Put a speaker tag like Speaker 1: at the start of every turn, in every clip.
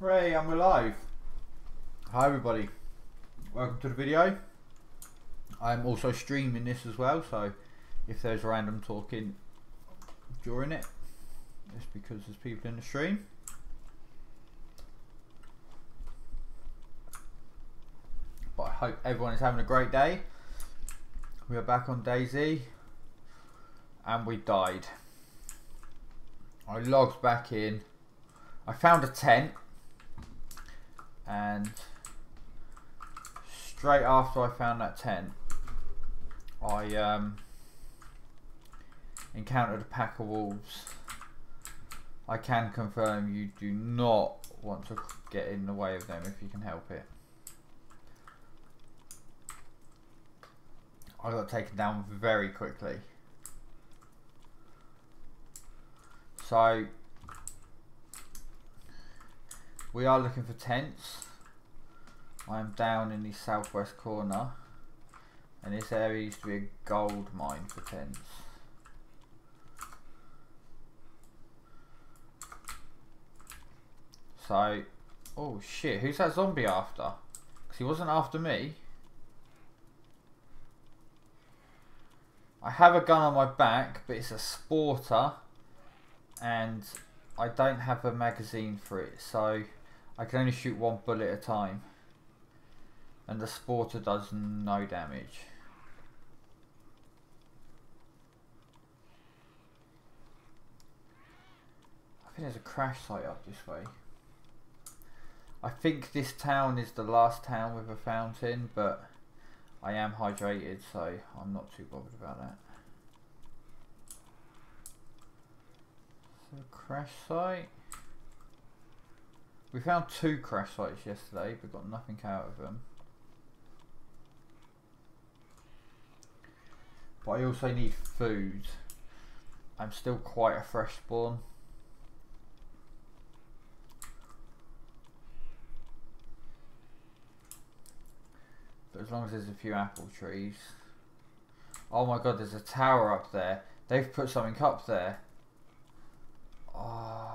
Speaker 1: Hooray, and we're live. Hi everybody, welcome to the video. I'm also streaming this as well, so if there's random talking during it, it's because there's people in the stream. But I hope everyone is having a great day. We are back on DayZ, and we died. I logged back in. I found a tent, and straight after I found that tent, I encountered a pack of wolves. I can confirm you do not want to get in the way of them if you can help it. I got taken down very quickly. So we are looking for tents. I'm down in the southwest corner, and this area used to be a gold mine for tents. So, oh shit, who's that zombie after? Because he wasn't after me. I have a gun on my back, but it's a sporter, and I don't have a magazine for it, so I can only shoot one bullet at a time, and the sporter does no damage. I think there's a crash site up this way. I think this town is the last town with a fountain, but I am hydrated, so I'm not too bothered about that. So crash site. We found 2 crash sites yesterday, but got nothing out of them. But I also need food. I'm still quite a fresh spawn. But as long as there's a few apple trees. Oh my god, there's a tower up there. They've put something up there. Oh.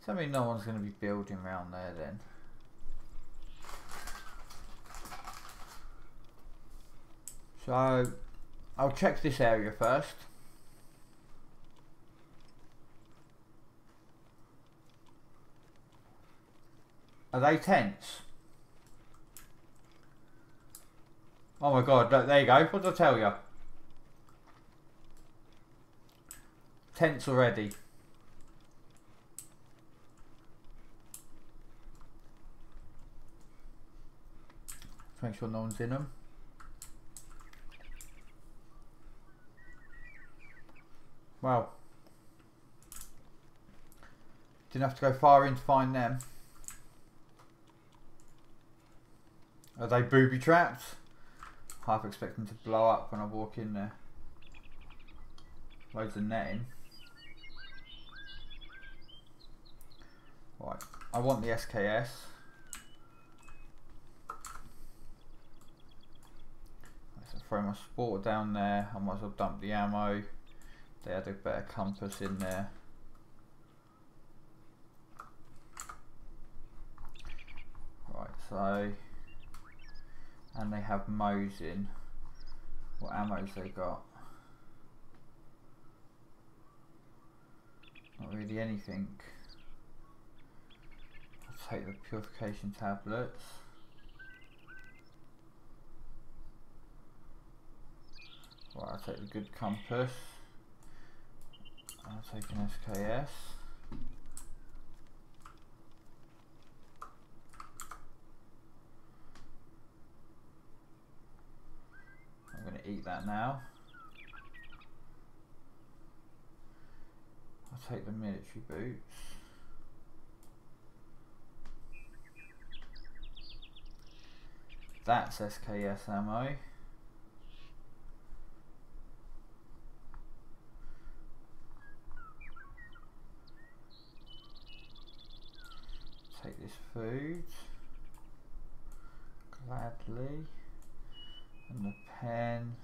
Speaker 1: Tell me no one's going to be building around there then. So I'll check this area first. Are they tents? Oh my god, look, there you go. What did I tell you? Tents already. Let's make sure no one's in them. Well, didn't have to go far in to find them. Are they booby trapped? Half expect them to blow up when I walk in there. Loads of netting. Right, I want the SKS. Let's throw my sporter down there. I might as well dump the ammo. They had a better compass in there. Right, so, and they have Mosin. What ammo's they got? Not really anything. I'll take the purification tablets. Right, I'll take the good compass. I'll take an SKS. I'm going to eat that now. I'll take the military boots. That's SKS ammo. Take this food gladly, and the pen,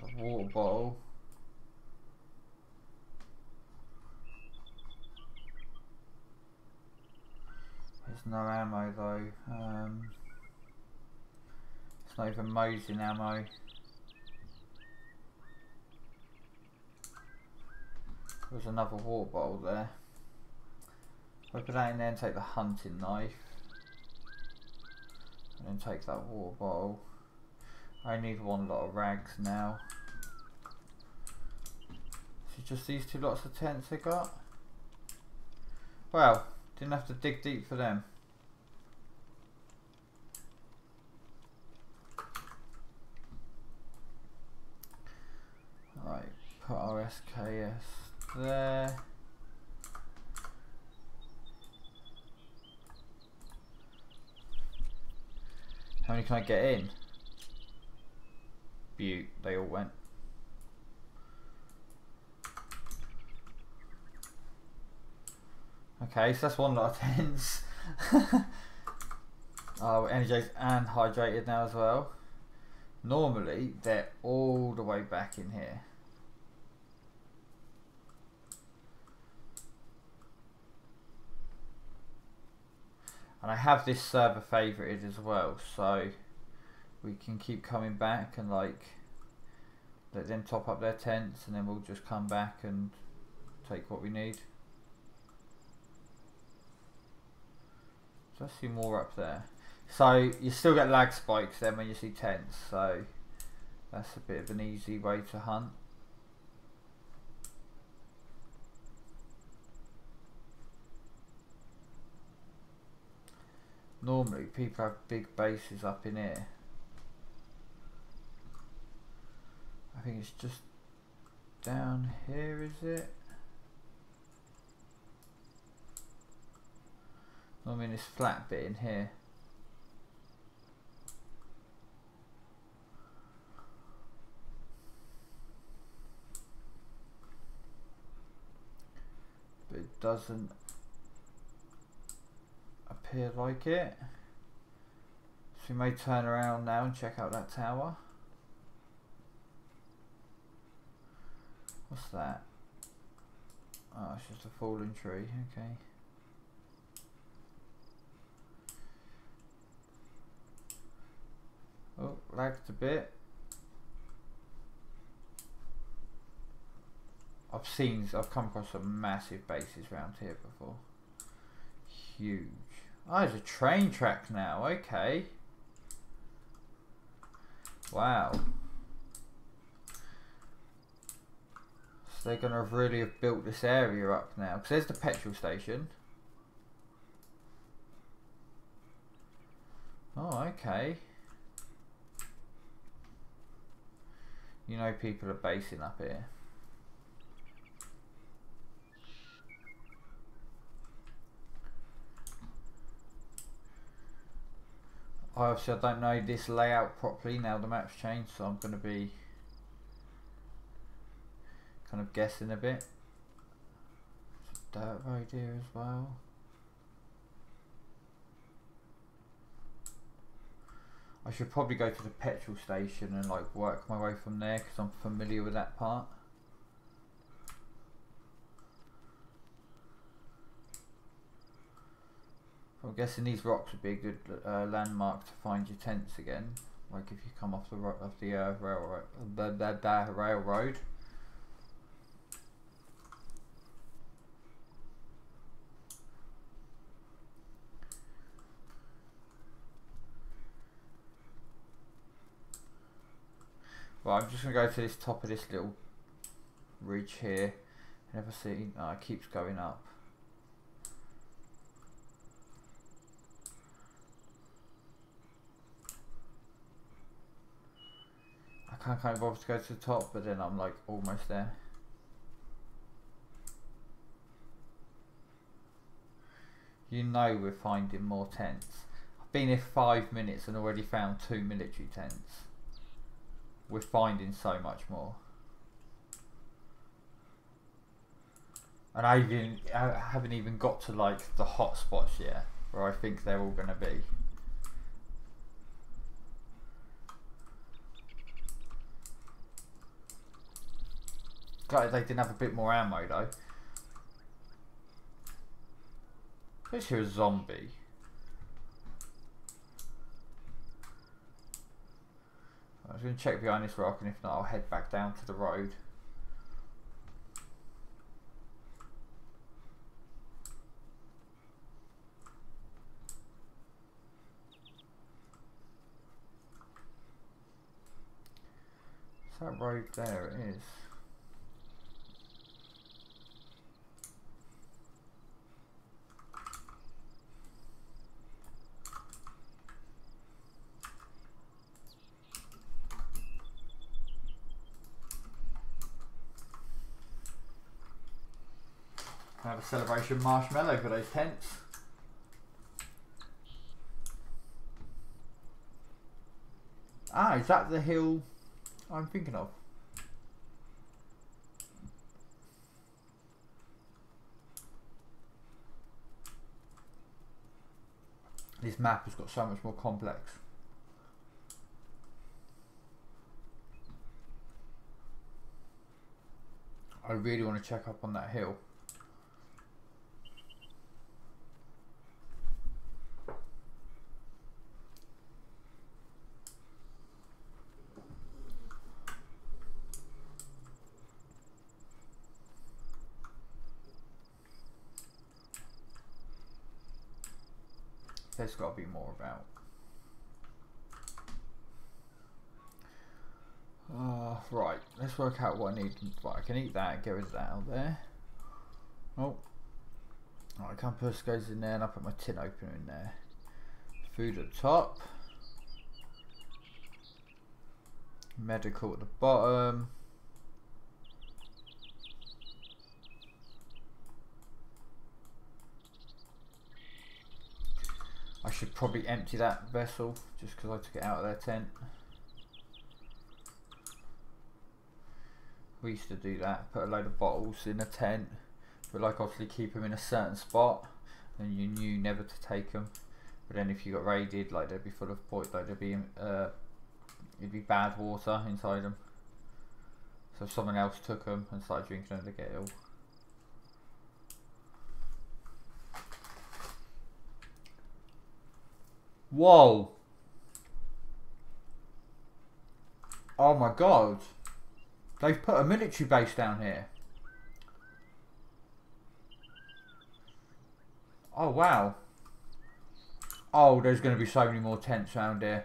Speaker 1: the water bottle. There's no ammo though. It's not even Mosin ammo. There's another water bottle there. If I put that in there and take the hunting knife. And then take that water bottle. I need one lot of rags now. Is it just these two lots of tents I got? Well, didn't have to dig deep for them. Right, put our SKS there. How many can I get in? Beaut, they all went. Okay, so that's one lot of tents. Oh, energized and hydrated now as well. Normally, they're all the way back in here. And I have this server favorited as well, so we can keep coming back and like let them top up their tents, and then we'll just come back and take what we need. So I see more up there. So you still get lag spikes then when you see tents, so that's a bit of an easy way to hunt. Normally people have big bases up in here. I think it's just down here, is it? Normally this flat bit in here. But it doesn't appear like it. So we may turn around now and check out that tower. What's that? Oh, it's just a fallen tree, okay. Oh, lagged a bit. I've come across some massive bases around here before. Huge. Oh, there's a train track now, okay. Wow. So they're gonna really have built this area up now. Because there's the petrol station. Oh, okay. You know people are basing up here. Obviously I don't know this layout properly now the map's changed, so I'm going to be kind of guessing a bit. There's a dirt road here as well. I should probably go to the petrol station and like work my way from there because I'm familiar with that part. I'm guessing these rocks would be a good landmark to find your tents again. Like if you come off the railroad. Well, I'm just going to go to this top of this little ridge here. Never see. Oh, it keeps going up. I can't kind of bother to go to the top, but then I'm like almost there. You know we're finding more tents. I've been here 5 minutes and already found 2 military tents. We're finding so much more. And I haven't even got to like the hot spots yet, where I think they're all going to be. Glad they didn't have a bit more ammo though. Let's hear a zombie. I was going to check behind this rock, and if not, I'll head back down to the road. Is that road there? It is. Have a celebration marshmallow for those tents. Ah, is that the hill I'm thinking of? This map has got so much more complex. I really want to check up on that hill. There's got to be more about. Right, let's work out what I need. Right, I can eat that and get rid of that out there. Oh, right, compass goes in there, and I put my tin opener in there. Food at the top. Medical at the bottom. I should probably empty that vessel just because I took it out of their tent. We used to do that, put a load of bottles in a tent, but like obviously keep them in a certain spot, and you knew never to take them. But then if you got raided, like they'd be full of poison, like it'd be bad water inside them. So if someone else took them and started drinking them, they'd get ill. Whoa! Oh my god! They've put a military base down here. Oh wow. Oh, there's going to be so many more tents around here.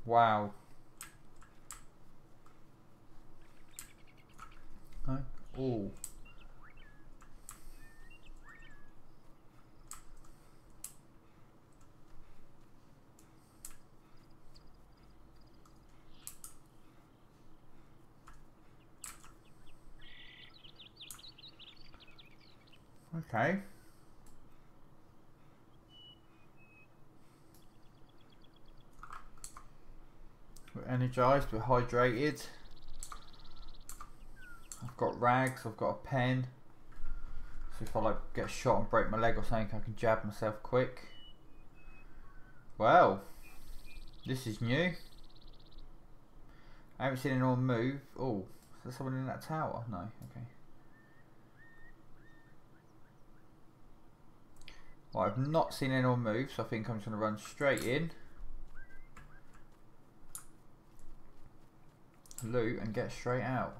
Speaker 1: Wow. Huh? Oh. Okay. We're energized, we're hydrated. I've got rags, I've got a pen. So if I like get shot and break my leg or something, I can jab myself quick. Well, this is new. I haven't seen anyone move. Oh, is there someone in that tower? No, okay. Well, I've not seen anyone move, so I think I'm just going to run straight in. Loot and get straight out.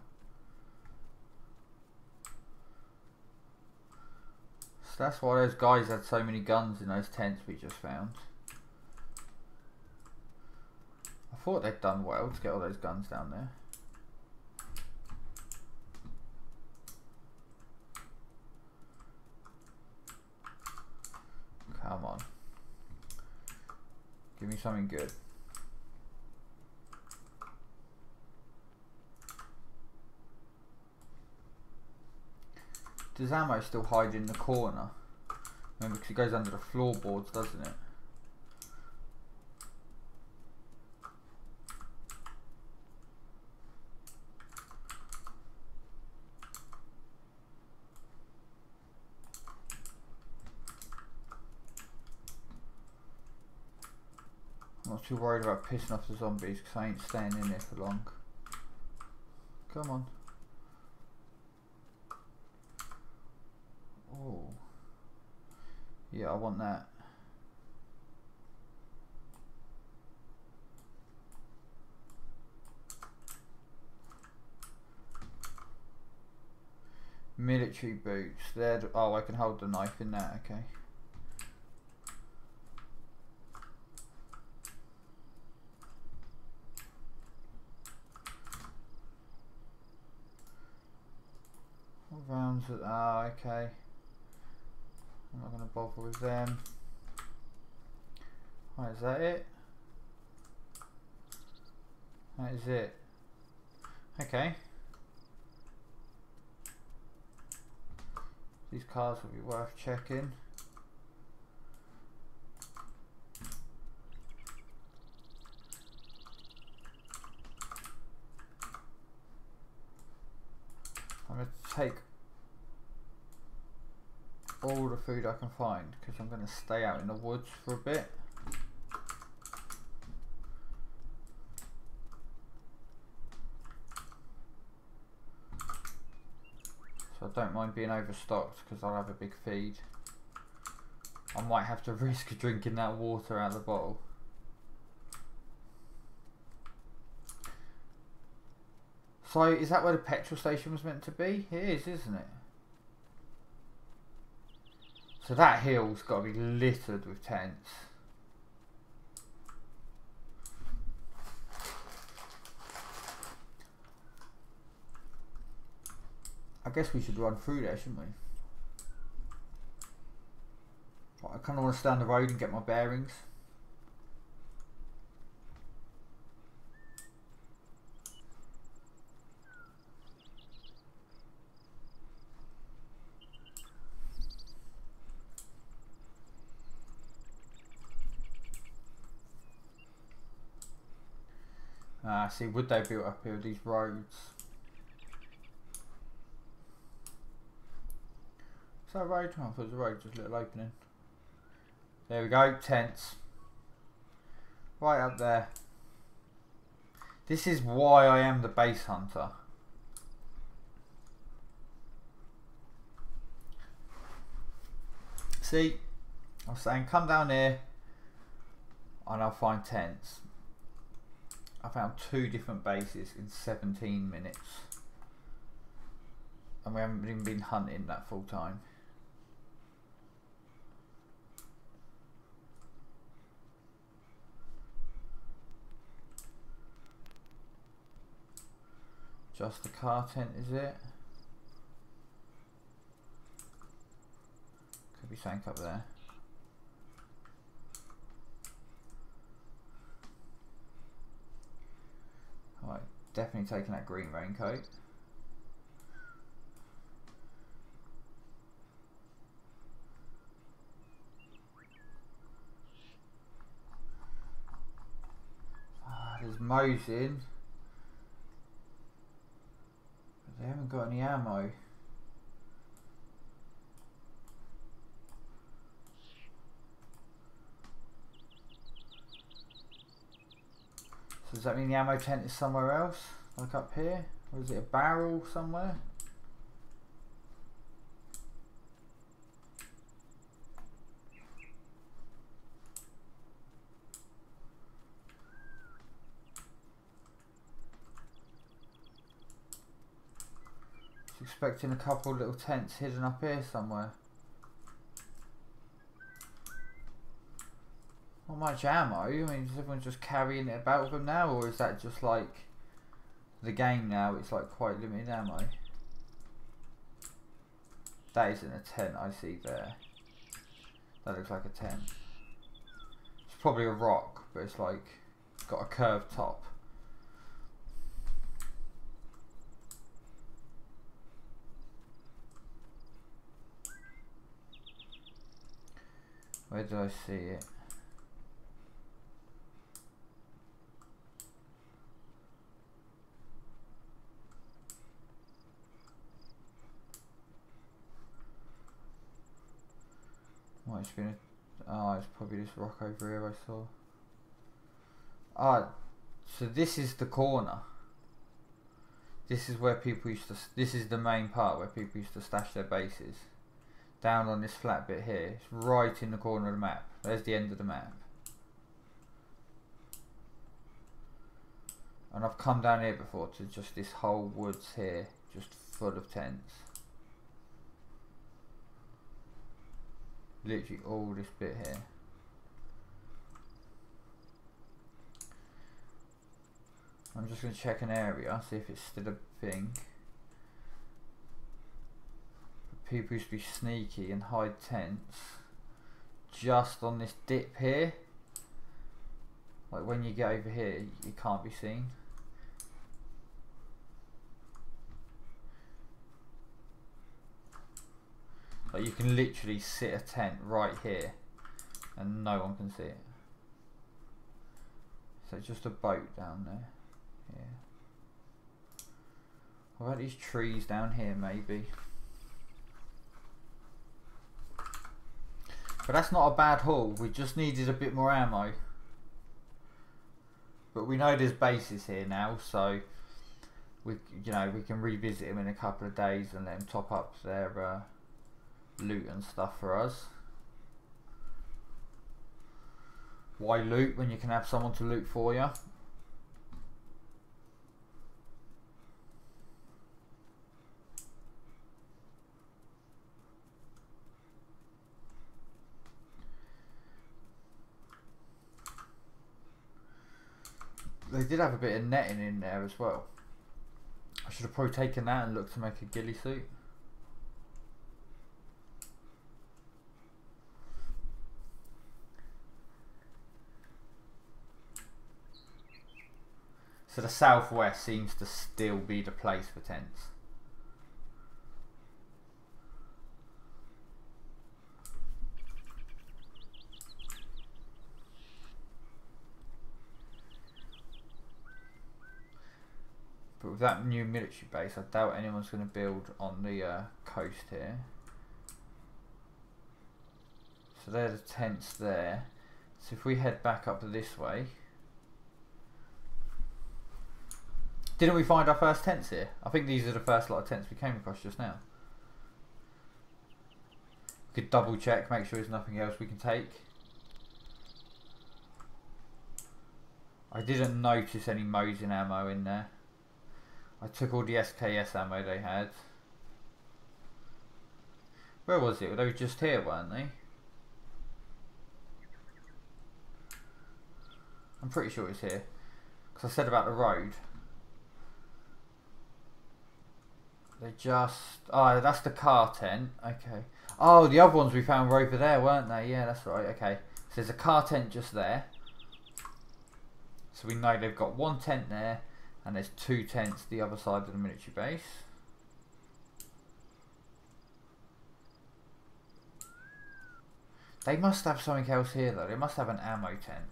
Speaker 1: So that's why those guys had so many guns in those tents we just found. I thought they'd done well to get all those guns down there. Come on. Give me something good. Does ammo still hide in the corner? Remember, because it goes under the floorboards, doesn't it? I'm not too worried about pissing off the zombies because I ain't staying in there for long. Come on. Oh. Yeah, I want that. Military boots. Oh, I can hold the knife in that. Okay. What rounds? Okay. I'm not going to bother with them. Right, is that it? That is it. Okay. These cars will be worth checking. I'm going to take all the food I can find because I'm going to stay out in the woods for a bit. So I don't mind being overstocked because I'll have a big feed. I might have to risk drinking that water out of the bottle. So is that where the petrol station was meant to be? It is, isn't it? So that hill's got to be littered with tents. I guess we should run through there, shouldn't we? But I kind of want to stay on the road and get my bearings. See, would they built up here, these roads? Is that a road? Oh, I thought it was a road, just a little opening. There we go, tents. Right up there. This is why I am the base hunter. See, I was saying come down here and I'll find tents. I found 2 different bases in 17 minutes. And we haven't even been hunting that full time. Just the car tent, is it? Could be something up there. Alright, definitely taking that green raincoat. There's Mosin. But they haven't got any ammo. So does that mean the ammo tent is somewhere else? Like up here? Or is it a barrel somewhere? Expecting a couple of little tents hidden up here somewhere. Not much ammo. I mean, is everyone just carrying it about with them now, or is that just like the game now? It's like quite limited ammo. That isn't a tent I see there. That looks like a tent. It's probably a rock, but it's like got a curved top. Where did I see it? Might have been it's probably this rock over here I saw. So this is the corner. This is where people used to, this is the main part where people used to stash their bases. down on this flat bit here. It's right in the corner of the map. There's the end of the map. And I've come down here before to just this whole woods here, just full of tents. Literally all this bit here. I'm just going to check an area, see if it's still a thing. People used to be sneaky and hide tents just on this dip here. Like when you get over here, you can't be seen. Like you can literally sit a tent right here and no one can see it. So it's just a boat down there. Yeah. What about these trees down here maybe? But that's not a bad haul. We just needed a bit more ammo. But we know there's bases here now, so we can revisit them in a couple of days and let them top up their loot and stuff for us. Why loot when you can have someone to loot for you? They did have a bit of netting in there as well. I should have probably taken that and looked to make a ghillie suit. So the southwest seems to still be the place for tents. But with that new military base, I doubt anyone's going to build on the coast here. So they're the tents there. So if we head back up this way. Didn't we find our first tents here? I think these are the first lot of tents we came across just now. We could double check, make sure there's nothing else we can take. I didn't notice any Mosin ammo in there. I took all the SKS ammo they had. Where was it? They were just here, weren't they? I'm pretty sure it's here. Because I said about the road. They just... Oh, that's the car tent. Okay. Oh, the other ones we found were over there, weren't they? Yeah, that's right. Okay. So there's a car tent just there. So we know they've got one tent there. And there's two tents the other side of the military base. They must have something else here though. They must have an ammo tent.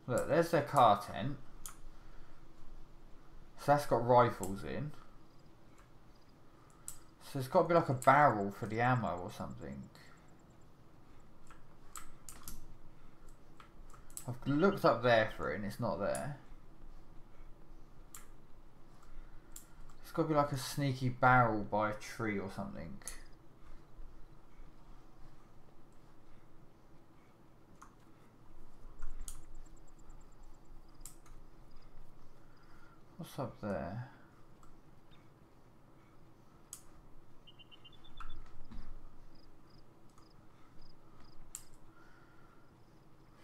Speaker 1: Look, there's their car tent. So that's got rifles in. So there's got to be like a barrel for the ammo or something. I've looked up there for it and it's not there. It's got to be like a sneaky barrel by a tree or something. What's up there?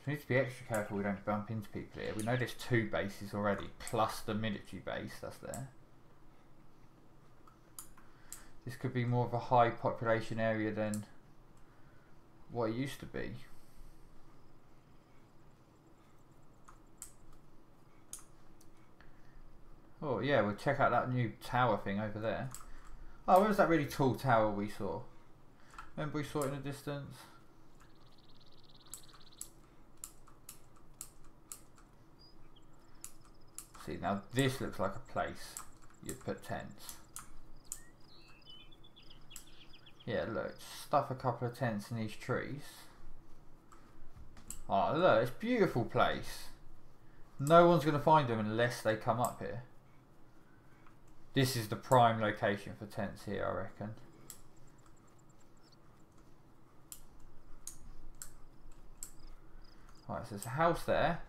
Speaker 1: We need to be extra careful we don't bump into people here. We know there's two bases already, plus the military base that's there. This could be more of a high population area than what it used to be. Oh yeah, we'll check out that new tower thing over there. Oh, where was that really tall tower we saw? Remember we saw it in the distance? See, now this looks like a place you'd put tents. Yeah, look, stuff a couple of tents in these trees. Oh, look, it's a beautiful place. No one's going to find them unless they come up here. This is the prime location for tents here, I reckon. Right, so there's a house there.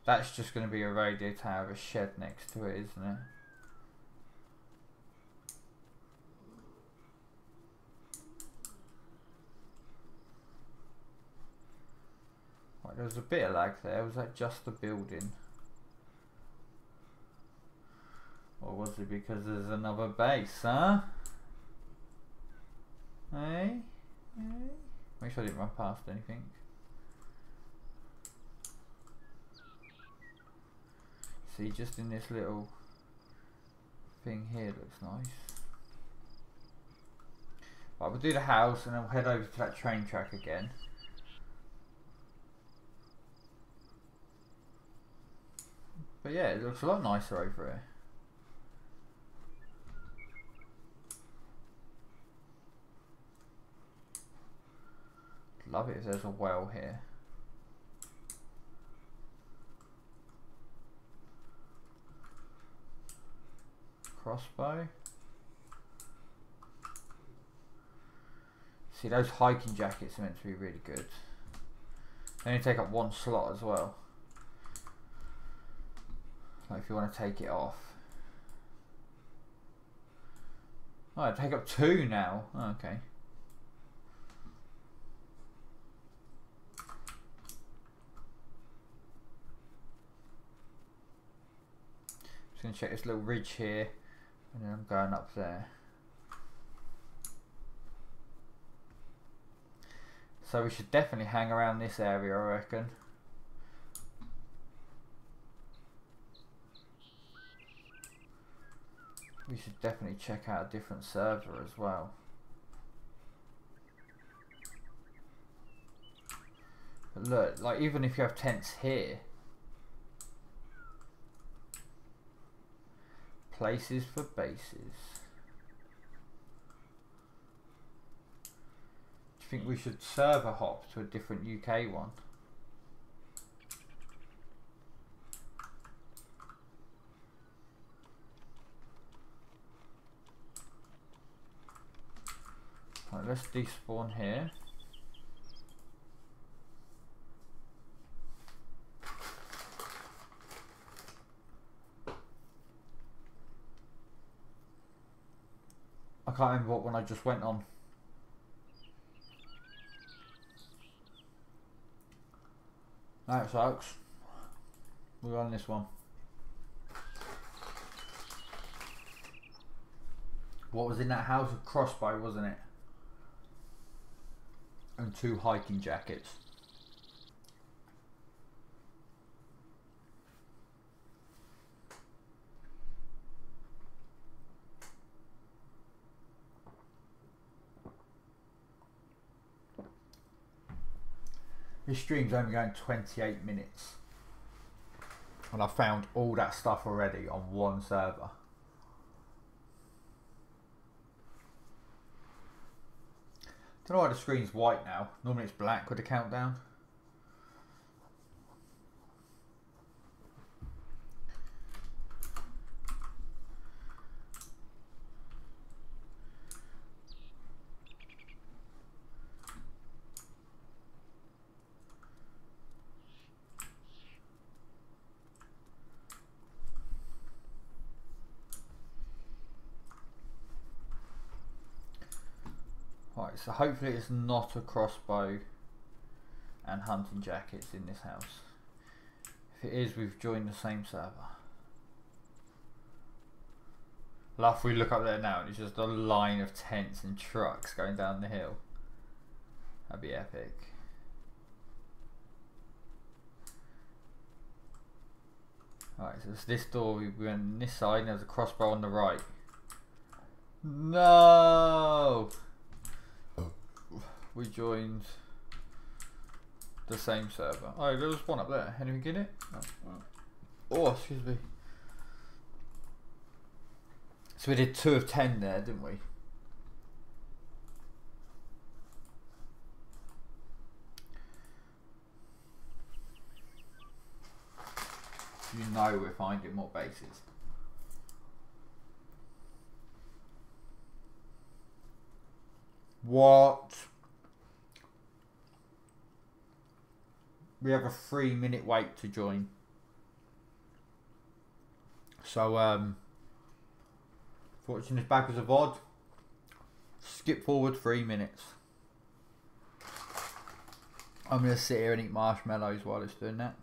Speaker 1: That's just going to be a radio tower with a shed next to it, isn't it? Right, there was a bit of lag there. Was that just the building? Or was it because there's another base, huh? Hey? Hey? Make sure I didn't run past anything. See, just in this little thing here looks nice. Right, we'll do the house and then we'll head over to that train track again. But yeah, it looks a lot nicer over here. Love it if there's a well here. Crossbow. See, those hiking jackets are meant to be really good. They only take up one slot as well. Like if you want to take it off. Oh, I take up 2 now. Oh, okay. Just going to check this little ridge here. And then I'm going up there. So we should definitely hang around this area, I reckon. We should definitely check out a different server as well. But look, like even if you have tents here, places for bases. Do you think we should server hop to a different UK one? Right, let's despawn here. I can't remember what one I just went on. That sucks. We're on this one. What was in that house? A crossbow, wasn't it? And 2 hiking jackets. This stream's only going 28 minutes. And I found all that stuff already on one server. Don't know why the screen's white now. Normally it's black with the countdown. Right, so hopefully it's not a crossbow and hunting jackets in this house. If it is, we've joined the same server. Love, we look up there now and it's just a line of tents and trucks going down the hill. That'd be epic. Alright, so it's this door, we went on this side and there's a crossbow on the right. No! We joined the same server. Oh, there was one up there. Anything in it? Oh, excuse me. So we did 2 of 10 there, didn't we? You know we're finding more bases. What? We have a 3-minute wait to join. So, fortune is backwards of odd. Skip forward 3 minutes. I'm going to sit here and eat marshmallows while it's doing that.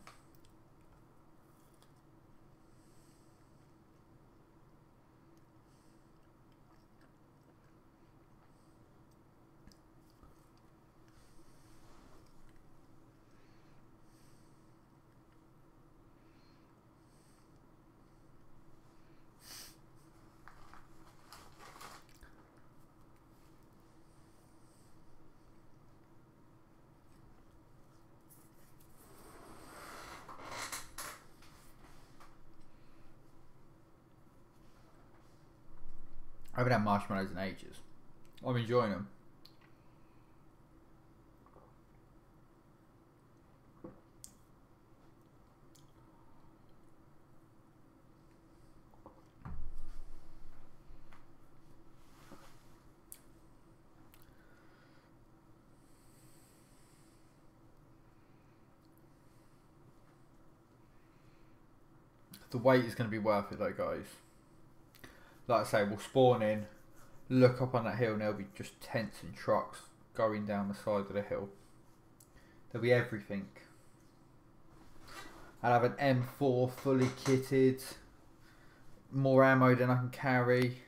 Speaker 1: I haven't had marshmallows in ages. I'm enjoying them. The wait is going to be worth it though, guys. Like I say, we'll spawn in, look up on that hill, and there'll be just tents and trucks going down the side of the hill. There'll be everything. I'll have an M4 fully kitted, more ammo than I can carry.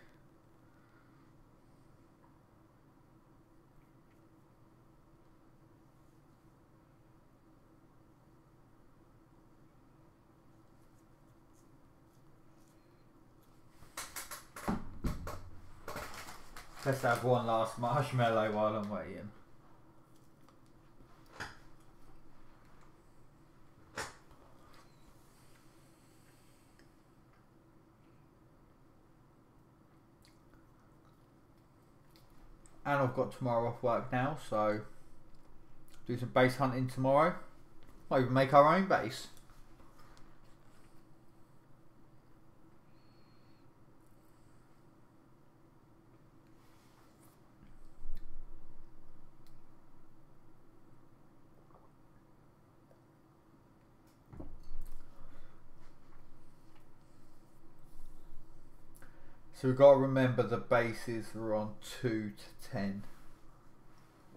Speaker 1: Let's have one last marshmallow while I'm waiting. And I've got tomorrow off work now, so do some base hunting tomorrow. Might even make our own base. So we've got to remember the bases are on 2 to 10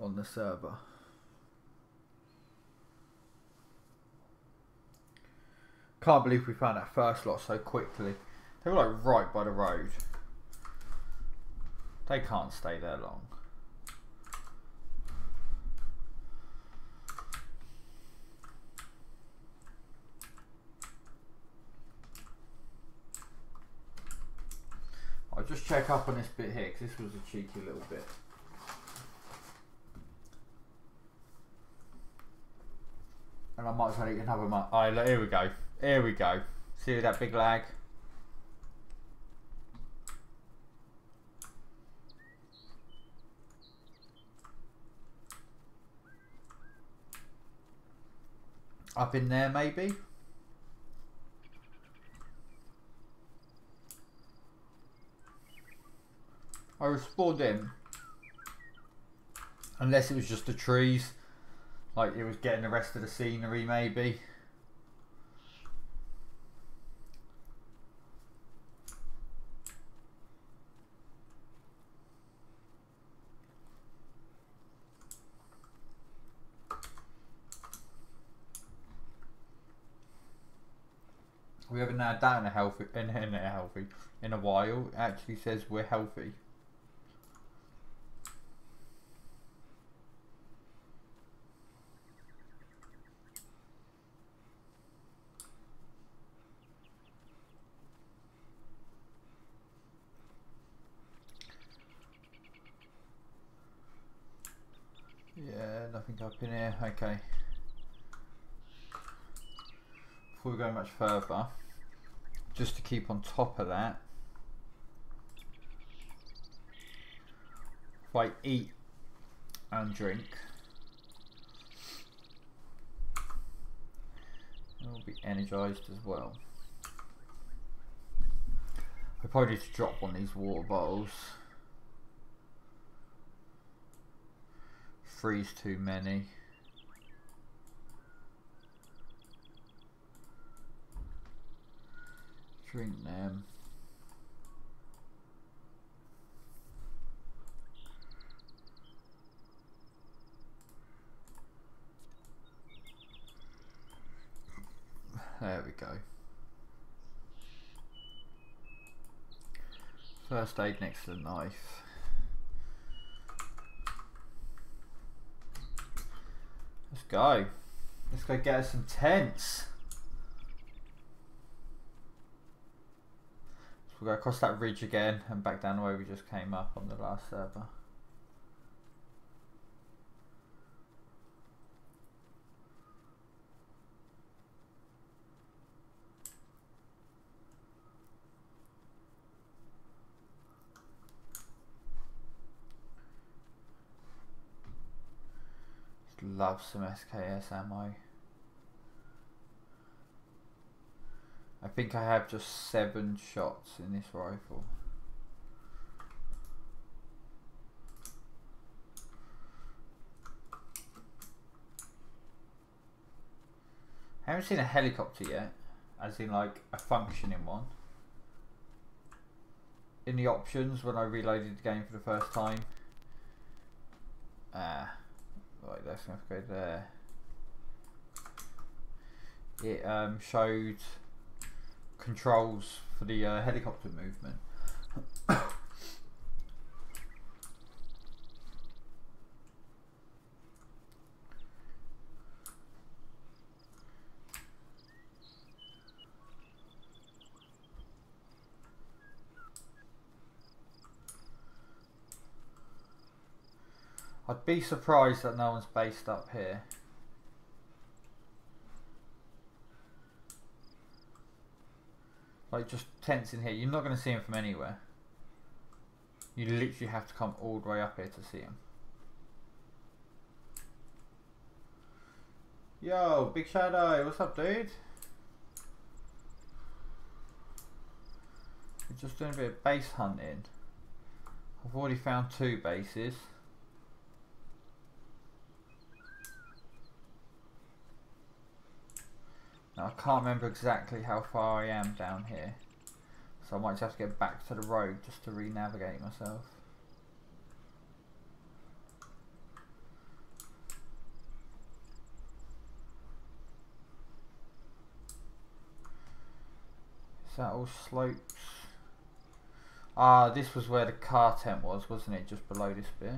Speaker 1: on the server. Can't believe we found that first lot so quickly. They were like right by the road. They can't stay there long. I'll just check up on this bit here because this was a cheeky little bit. And I might as well eat another one. Alright, look, here we go. Here we go. See that big lag? Up in there maybe? I was spawned in, unless it was just the trees, like it was getting the rest of the scenery maybe. We haven't had that in a while. It actually says we're healthy. Yeah, nothing up in here. Okay. Before we go much further, just to keep on top of that, If I eat and drink, I'll be energized as well. I probably need to drop one of these water bottles. 3's too many. Drink them. There we go. First aid next to the knife. Let's go. Let's go get us some tents. So we'll go across that ridge again and back down the way we just came up on the last server. Love some SKS ammo. I think I have just 7 shots in this rifle. I haven't seen a helicopter yet, as in like a functioning one. In the options when I reloaded the game for the first time. Right, that's going to go there. It showed controls for the helicopter movement. I'd be surprised that no one's based up here. Like just tents in here, you're not going to see them from anywhere. You literally have to come all the way up here to see them. Yo, Big Shadow, what's up, dude? We're just doing a bit of base hunting. I've already found 2 bases. Now, I can't remember exactly how far I am down here, so I might just have to get back to the road just to re-navigate myself. Is that all slopes? Ah, this was where the car tent was, wasn't it? Just below this bit.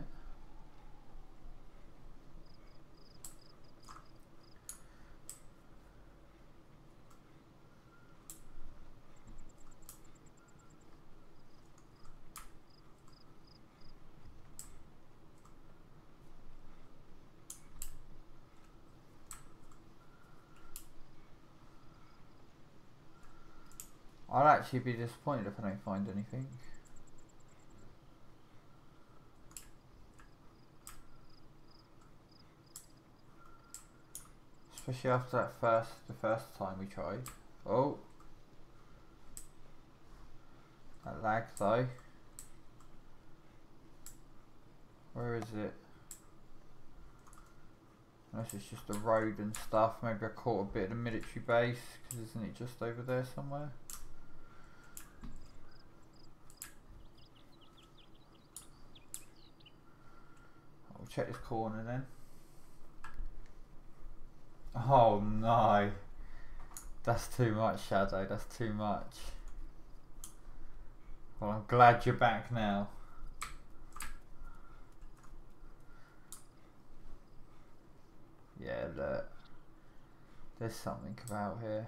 Speaker 1: I'll actually be disappointed if I don't find anything. Especially after the first time we tried. Oh, that lag though. Where is it? Unless it's just the road and stuff. Maybe I caught a bit of the military base, because isn't it just over there somewhere? I'll check this corner then. Oh no, that's too much, Shadow, that's too much. Well, I'm glad you're back now. Yeah, look, there's something about here.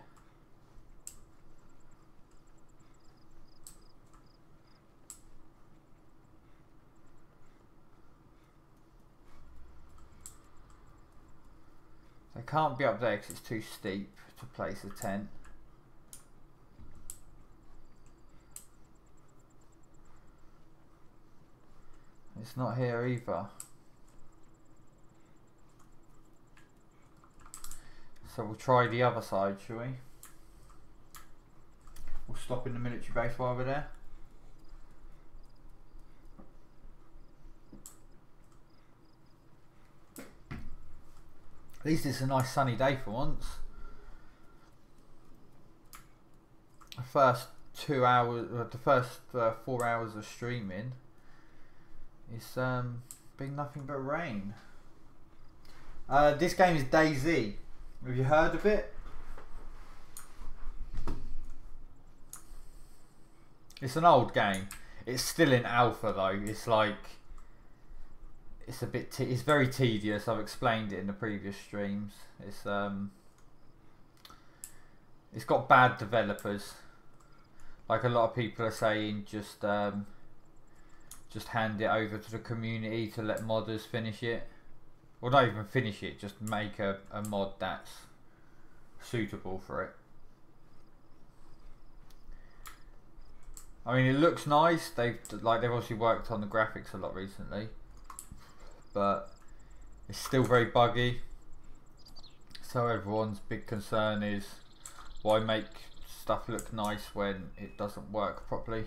Speaker 1: They can't be up there because it's too steep to place a tent. It's not here either. So we'll try the other side, shall we? We'll stop in the military base while we're there. At least it's a nice sunny day for once. The first 2 hours, the first 4 hours of streaming, it's been nothing but rain. This game is DayZ. Have you heard of it? It's an old game. It's still in alpha though. It's like, it's a bit, it's very tedious. I've explained it in the previous streams. It's got bad developers. Like a lot of people are saying, just hand it over to the community to let modders finish it. Well, not even finish it, just make a mod that's suitable for it. I mean, it looks nice. They've obviously worked on the graphics a lot recently, but it's still very buggy. So everyone's big concern is, why make stuff look nice when it doesn't work properly?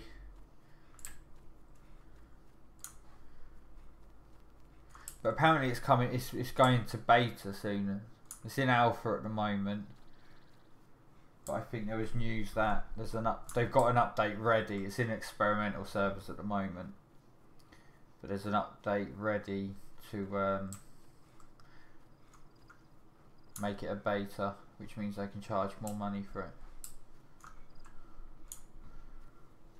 Speaker 1: But apparently it's coming. It's going to beta soon. It's in alpha at the moment. But I think there was news that they've got an update ready. It's in experimental servers at the moment, but there's an update ready to make it a beta, which means they can charge more money for it.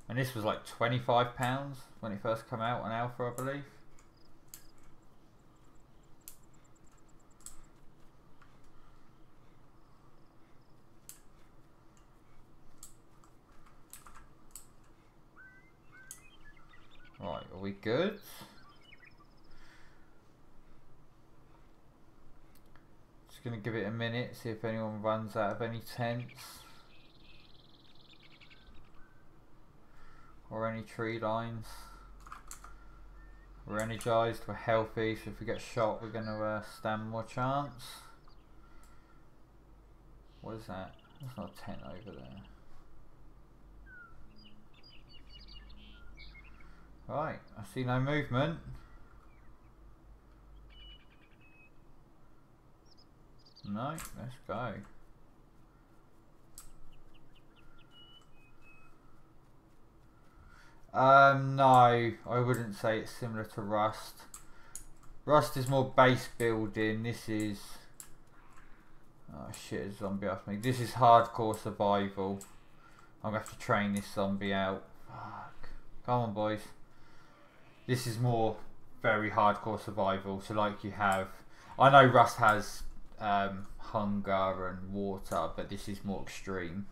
Speaker 1: And this was like £25 when it first came out on alpha, I believe. Right, are we good? Just gonna give it a minute, see if anyone runs out of any tents or any tree lines. We're energized, we're healthy, so if we get shot we're gonna stand more chance. What is that? There's not a tent over there. Right, I see no movement. No, let's go. No, I wouldn't say it's similar to Rust. Rust is more base building. This is, oh shit, a zombie after me. This is hardcore survival. I'm gonna have to train this zombie out. Fuck. Come on, boys. This is more very hardcore survival. So like you have, I know Rust has hunger and water, but this is more extreme.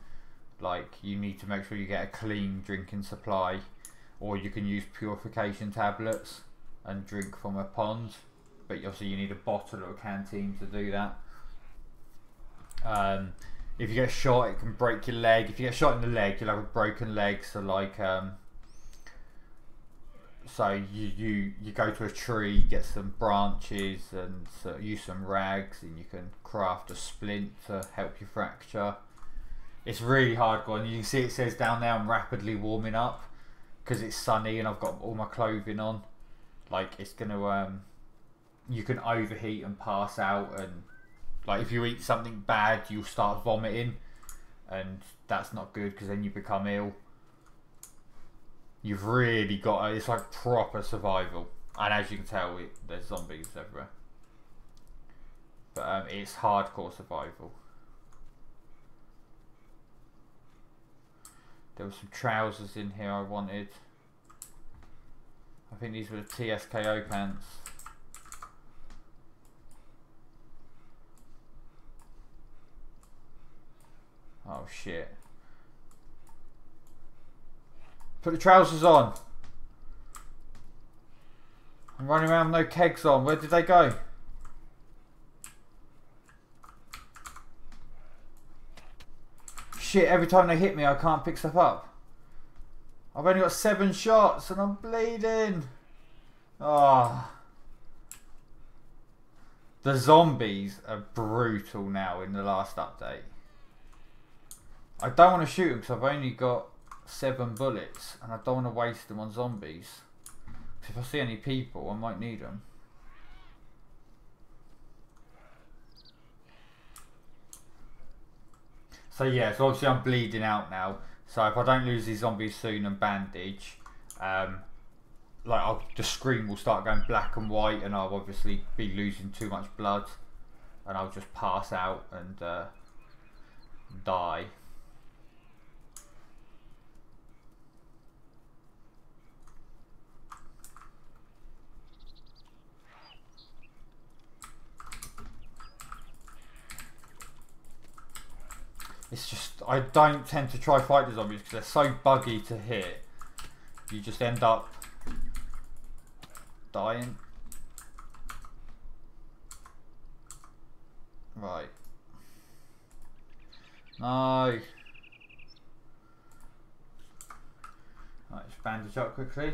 Speaker 1: Like you need to make sure you get a clean drinking supply, or you can use purification tablets and drink from a pond, but obviously you need a bottle or a canteen to do that. If you get shot, it can break your leg. If you get shot in the leg, you'll have a broken leg. So like so you go to a tree, get some branches and use some rags, and you can craft a splint to help you fracture. It's really hardcore, and you can see it says down there I'm rapidly warming up because it's sunny and I've got all my clothing on. Like it's gonna you can overheat and pass out, and like if you eat something bad you'll start vomiting, and that's not good because then you become ill. You've really got it's like proper survival, and as you can tell there's zombies everywhere, but it's hardcore survival. There were some trousers in here I wanted. I think these were the TSKO pants. Oh shit. Put the trousers on. I'm running around with no kegs on. Where did they go? Shit, every time they hit me I can't pick stuff up. I've only got 7 shots and I'm bleeding. Oh. The zombies are brutal now in the last update. I don't want to shoot them because I've only got 7 bullets and I don't want to waste them on zombies. If I see any people, I might need them. So yeah, so obviously I'm bleeding out now. So if I don't lose these zombies soon and bandage, the screen will start going black and white, and I'll obviously be losing too much blood, and I'll just pass out and die. It's just, I don't tend to try fight the zombies because they're so buggy to hit. You just end up dying. Right. No. Right, just bandage up quickly.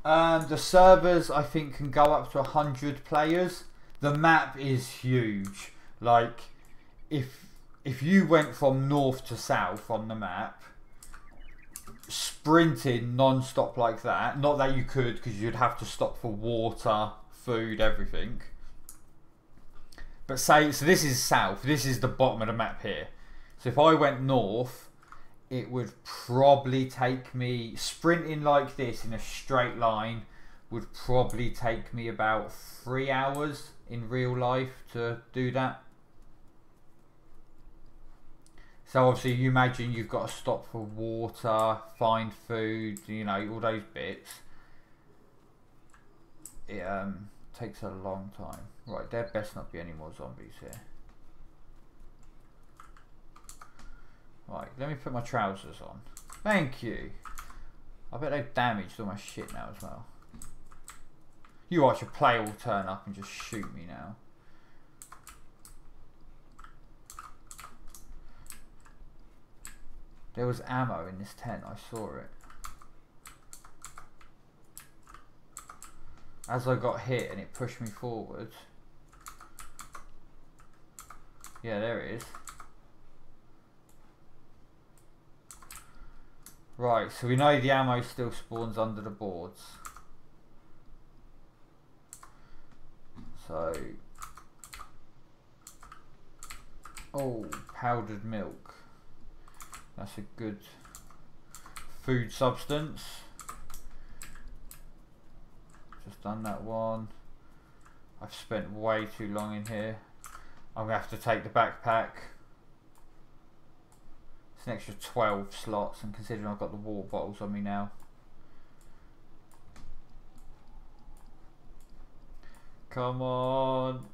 Speaker 1: The servers, I think, can go up to 100 players. The map is huge. Like, if you went from north to south on the map, sprinting non-stop like that, not that you could because you'd have to stop for water, food, everything. But say, so this is south, this is the bottom of the map here. So if I went north, it would probably take me, sprinting like this in a straight line, would probably take me about 3 hours in real life to do that. So obviously you imagine you've got to stop for water, find food, you know, all those bits. It takes a long time. Right, there best not be any more zombies here. Right, let me put my trousers on. Thank you. I bet they've damaged all my shit now as well. You watch a player will turn up and just shoot me now. There was ammo in this tent, I saw it. As I got hit and it pushed me forward. Yeah, there it is. Right, so we know the ammo still spawns under the boards. So... oh, powdered milk. That's a good food substance. Just done that one. I've spent way too long in here. I'm going to have to take the backpack. It's an extra 12 slots, and considering I've got the water bottles on me now. Come on.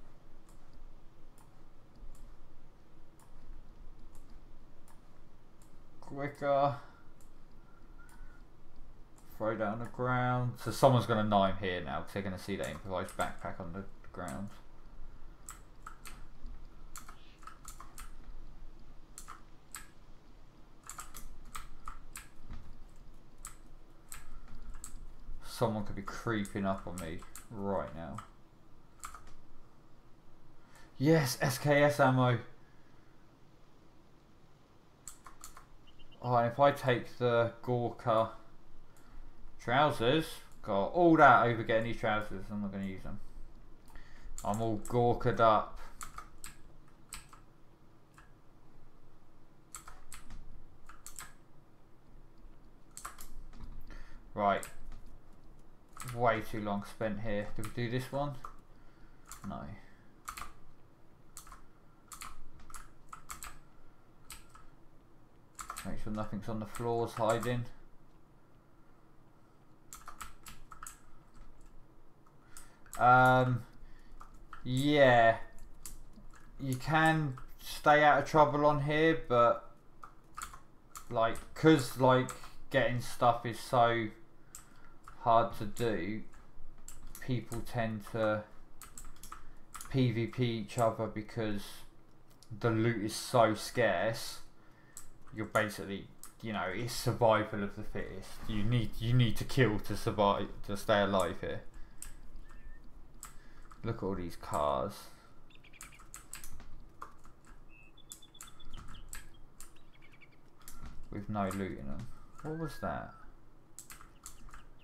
Speaker 1: Quicker. Throw that on the ground. So someone's going to know I'm here now because they're going to see that improvised backpack on the ground. Someone could be creeping up on me right now. Yes, SKS ammo. Oh, and if I take the Gorka trousers, got all that over getting these trousers, I'm not going to use them. I'm all Gorka'd up. Right. Way too long spent here. Did we do this one? No. Make sure nothing's on the floors hiding. Yeah, you can stay out of trouble on here, but like, cause like getting stuff is so hard to do, people tend to PvP each other because the loot is so scarce. You're basically you know, it's survival of the fittest. You need to kill to survive, to stay alive here. Look at all these cars. With no loot in them. What was that?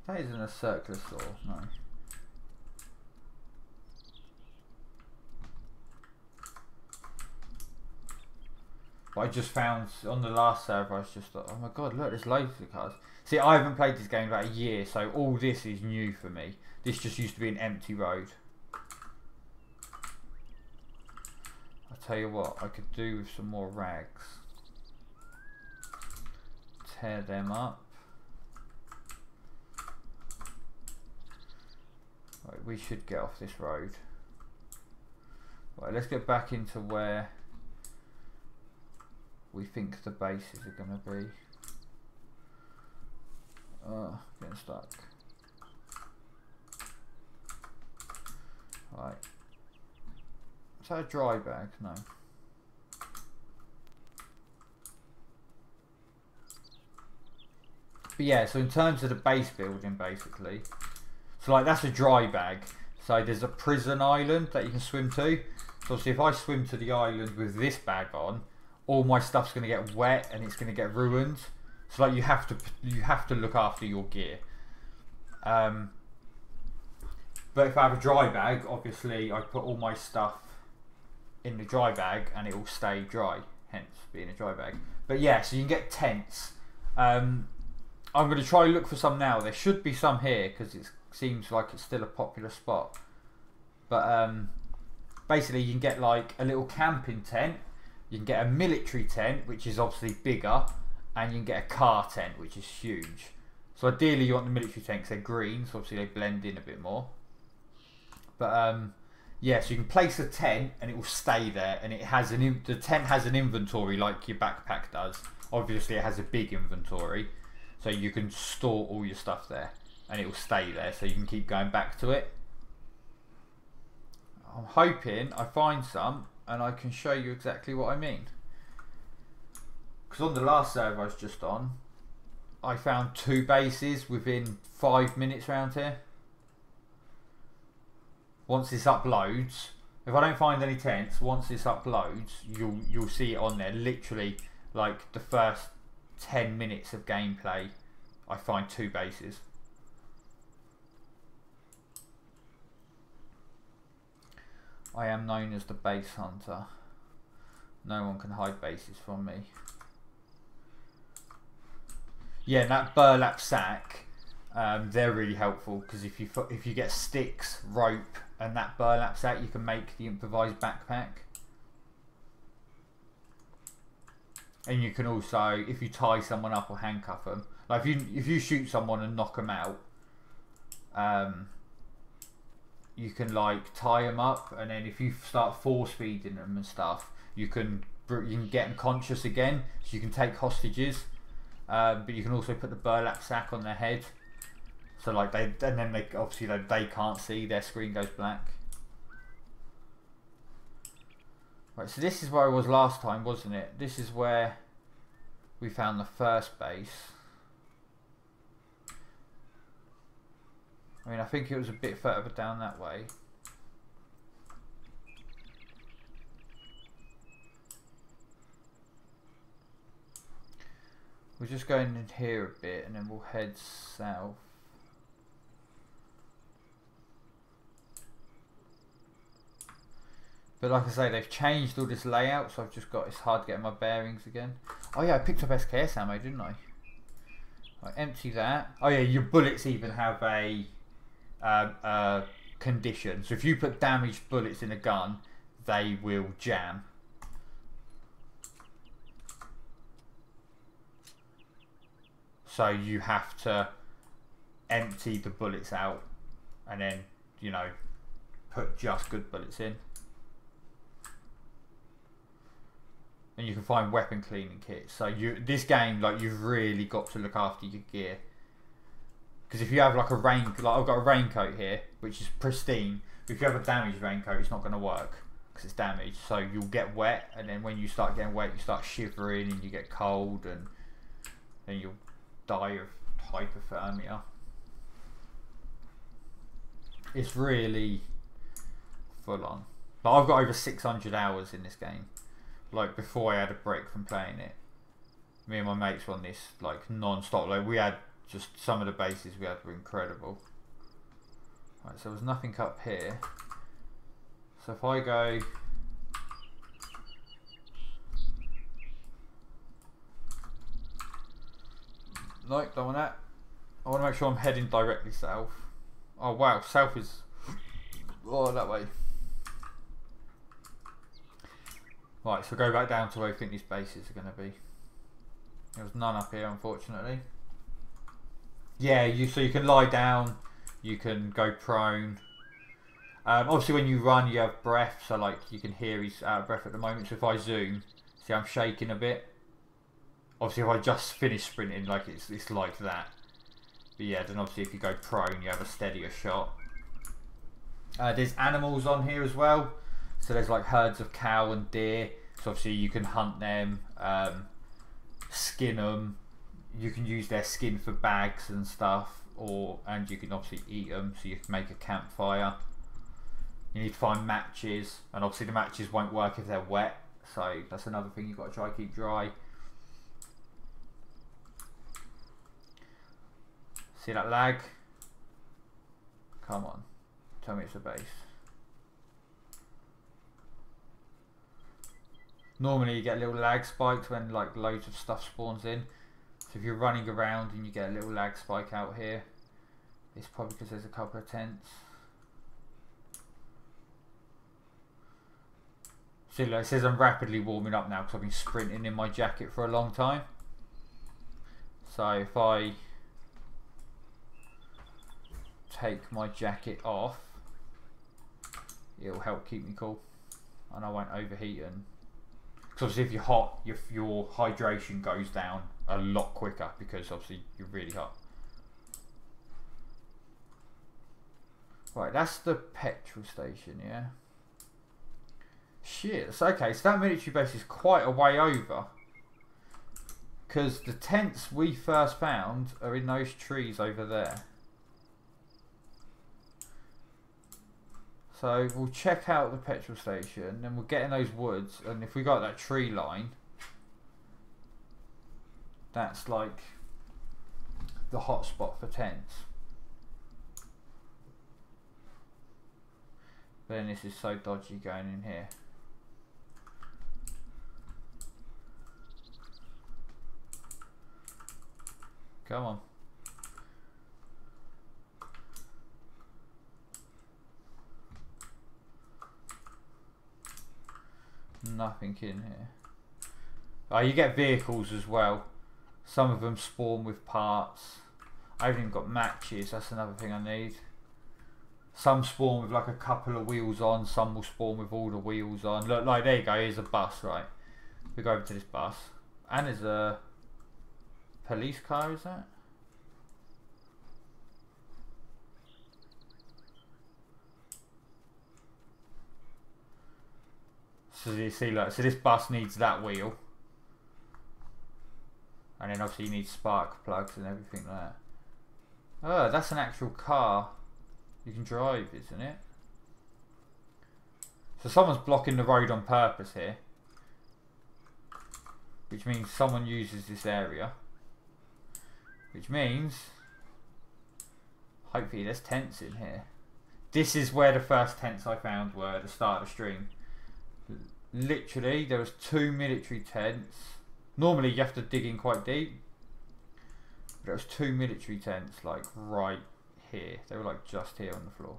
Speaker 1: That isn't a circular saw, no. But I just found on the last server, I was just like, oh my god, look, there's loads of cars. See, I haven't played this game about a year, so all this is new for me. This just used to be an empty road. I'll tell you what, I could do with some more rags. Tear them up. Right, we should get off this road. Right, let's get back into where we think the bases are going to be. Getting stuck. Right. Is that a dry bag? No. But yeah, so in terms of the base building, basically, so like that's a dry bag. So there's a prison island that you can swim to. So obviously if I swim to the island with this bag on, all my stuff's going to get wet and it's going to get ruined. So like you have to look after your gear. But if I have a dry bag, obviously I put all my stuff in the dry bag and it will stay dry, hence being a dry bag. But yeah, so you can get tents. I'm going to try and look for some now. There should be some here because it seems like it's still a popular spot. But basically you can get like a little camping tent. You can get a military tent, which is obviously bigger, and you can get a car tent, which is huge. So ideally you want the military tent because they're green, so obviously they blend in a bit more. But yeah, so you can place a tent and it will stay there, and it has the tent has an inventory like your backpack does. Obviously it has a big inventory, so you can store all your stuff there and it will stay there, so you can keep going back to it. I'm hoping I find some and I can show you exactly what I mean. Because on the last server I was just on, I found 2 bases within 5 minutes around here. Once this uploads, if I don't find any tents, once this uploads, you'll see it on there. Literally, like the first 10 minutes of gameplay, I find 2 bases. I am known as the base hunter. No one can hide bases from me. Yeah, that burlap sack, they're really helpful because if you get sticks, rope, and that burlap sack, you can make the improvised backpack. And you can also, if you tie someone up or handcuff them, like if you shoot someone and knock them out, you can like tie them up, and then if you start force feeding them and stuff, you can get them conscious again, so you can take hostages. But you can also put the burlap sack on their head, so like they obviously they can't see, their screen goes black. Right, so this is where I was last time, wasn't it? This is where we found the first base. I mean, I think it was a bit further down that way. We're just going in here a bit and then we'll head south. But like I say, they've changed all this layout, so I've just got, it's hard getting my bearings again. Oh yeah, I picked up SKS ammo, didn't I? I empty that. Oh yeah, your bullets even have a condition. So if you put damaged bullets in a gun, they will jam. So you have to empty the bullets out and then, you know, put just good bullets in. And you can find weapon cleaning kits. So this game, like, you've really got to look after your gear. Because if you have like like I've got a raincoat here, which is pristine. But if you have a damaged raincoat, it's not going to work because it's damaged. So you'll get wet, and then when you start getting wet, you start shivering and you get cold, and then you'll die of hypothermia. It's really full on. But I've got over 600 hours in this game. Like before I had a break from playing it, me and my mates were on this like non-stop. Like we had just some of the bases we had were incredible. Right, so there's nothing up here. So if I go, no, don't want that. I want to make sure I'm heading directly south. Oh wow, south is that way. Right, so go back down to where I think these bases are going to be. There's none up here, unfortunately. Yeah, so you can lie down, you can go prone. Obviously, when you run, you have breath, so like you can hear he's out of breath at the moment. So if I zoom, see I'm shaking a bit. Obviously, if I just finish sprinting, like it's like that. But yeah, then obviously if you go prone, you have a steadier shot. There's animals on here as well. So there's like herds of cow and deer. So obviously you can hunt them, skin them. You can use their skin for bags and stuff, and you can obviously eat them. So you can make a campfire. You need to find matches, and obviously the matches won't work if they're wet. So that's another thing you've got to try to keep dry. See that lag? Come on, tell me it's a base. Normally you get little lag spikes when like loads of stuff spawns in. So if you're running around and you get a little lag spike out here, it's probably because there's a couple of tents. See, look, it says I'm rapidly warming up now because I've been sprinting in my jacket for a long time. So if I take my jacket off, it'll help keep me cool and I won't overheat. And because obviously if you're hot, your hydration goes down a lot quicker because obviously you're really hot. Right, that's the petrol station, yeah. Shit, it's okay, so that military base is quite a way over. Because the tents we first found are in those trees over there. So we'll check out the petrol station, then we'll get in those woods, and if we got that tree line, that's like the hot spot for tents. But then this is so dodgy going in here. Come on. Nothing in here. Oh, you get vehicles as well. Some of them spawn with parts. I haven't even got matches, that's another thing I need. Some spawn with like a couple of wheels on, some will spawn with all the wheels on. Look, like there you go, here's a bus, right? We go over to this bus. And there's a police car, is that? So you see, look, so this bus needs that wheel. And then obviously you need spark plugs and everything like that. Oh, that's an actual car you can drive, isn't it? So someone's blocking the road on purpose here. Which means someone uses this area. Which means hopefully there's tents in here. This is where the first tents I found were at the start of the stream. Literally there was 2 military tents. Normally you have to dig in quite deep. But there was 2 military tents like right here. They were like just here on the floor.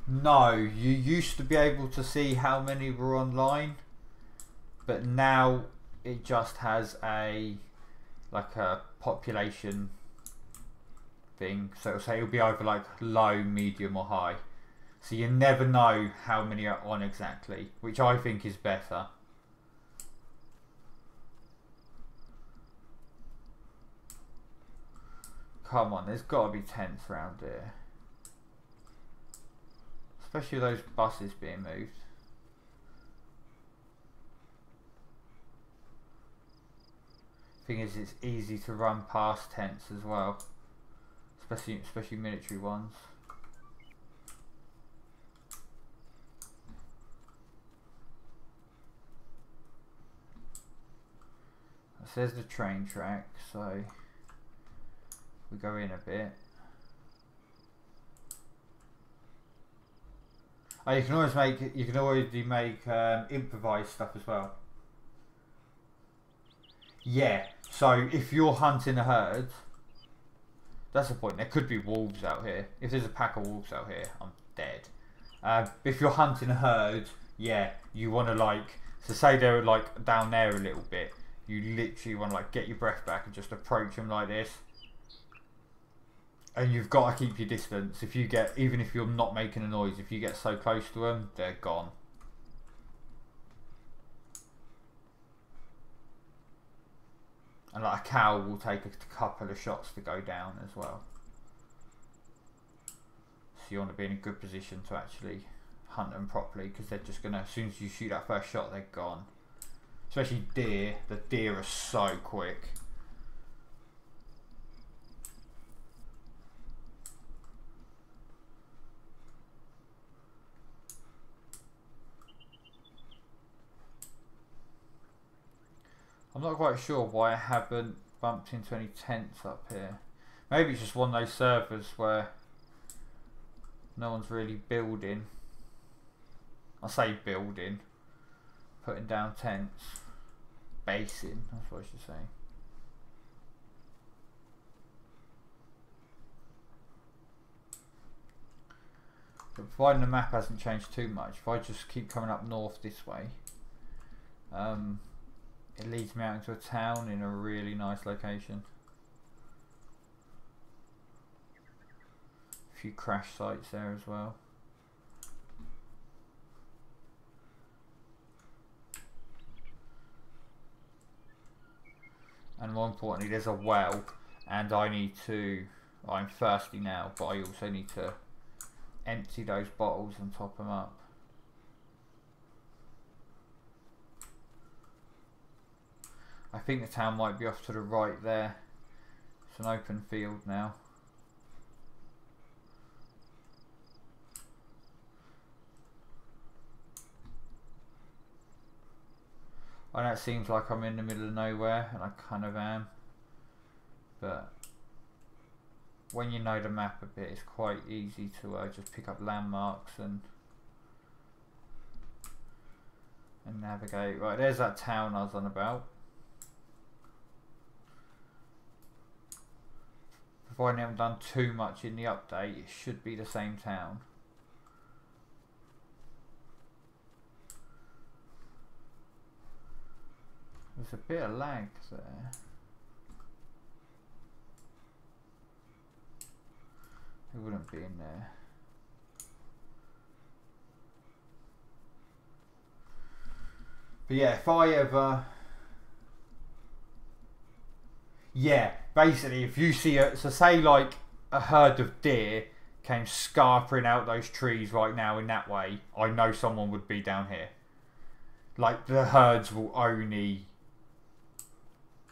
Speaker 1: No, you used to be able to see how many were online, but now it just has a like a population thing. So it'll say it'll be either like low, medium or high. So you never know how many are on exactly, which I think is better. Come on, there's got to be tents around here. Especially those buses being moved. Thing is, it's easy to run past tents as well. Especially military ones. So there's the train track, so we go in a bit. Oh, you can always make improvised stuff as well. Yeah, so if you're hunting a herd, that's the point. There could be wolves out here. If there's a pack of wolves out here, I'm dead. If you're hunting a herd, yeah, you want to like, so say they're like down there a little bit, you literally want to like get your breath back and just approach them like this. And you've got to keep your distance. If you get, even if you're not making a noise, if you get so close to them, they're gone. And like a cow will take a couple of shots to go down as well. So you want to be in a good position to actually hunt them properly, because they're just gonna, as soon as you shoot that first shot, they're gone. Especially deer. The deer are so quick. I'm not quite sure why I haven't bumped into any tents up here. Maybe it's just one of those servers where no one's really building. I say building, putting down tents, basing, that's what I should say. But providing the map hasn't changed too much, if I just keep coming up north this way, it leads me out into a town in a really nice location. A few crash sites there as well. And more importantly, there's a well, and I need to, I'm thirsty now, but I also need to empty those bottles and top them up. I think the town might be off to the right there. It's an open field now. I know it seems like I'm in the middle of nowhere, and I kind of am, but when you know the map a bit, it's quite easy to just pick up landmarks and navigate. Right, there's that town I was on about. Providing I haven't done too much in the update, it should be the same town. There's a bit of lag there. It wouldn't be in there. But yeah, if I ever... Yeah, basically if you see a... So say like a herd of deer came scarpering out those trees right now in that way, I know someone would be down here. Like the herds will only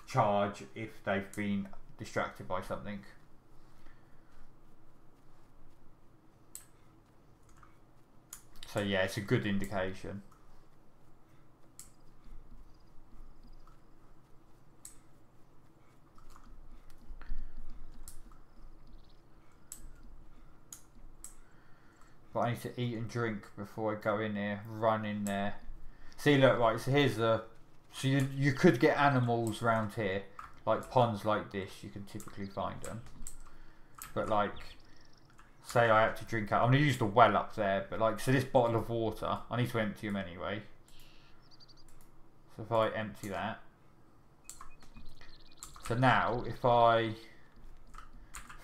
Speaker 1: charge if they've been distracted by something. So yeah, it's a good indication. But I need to eat and drink before I go in here, run in there. See, look, right, so here's the... So you could get animals around here, like ponds like this, you can typically find them. But like, say I had to drink out, I'm going to use the well up there, but like, so this bottle of water, I need to empty them anyway. So if I empty that. So now, if I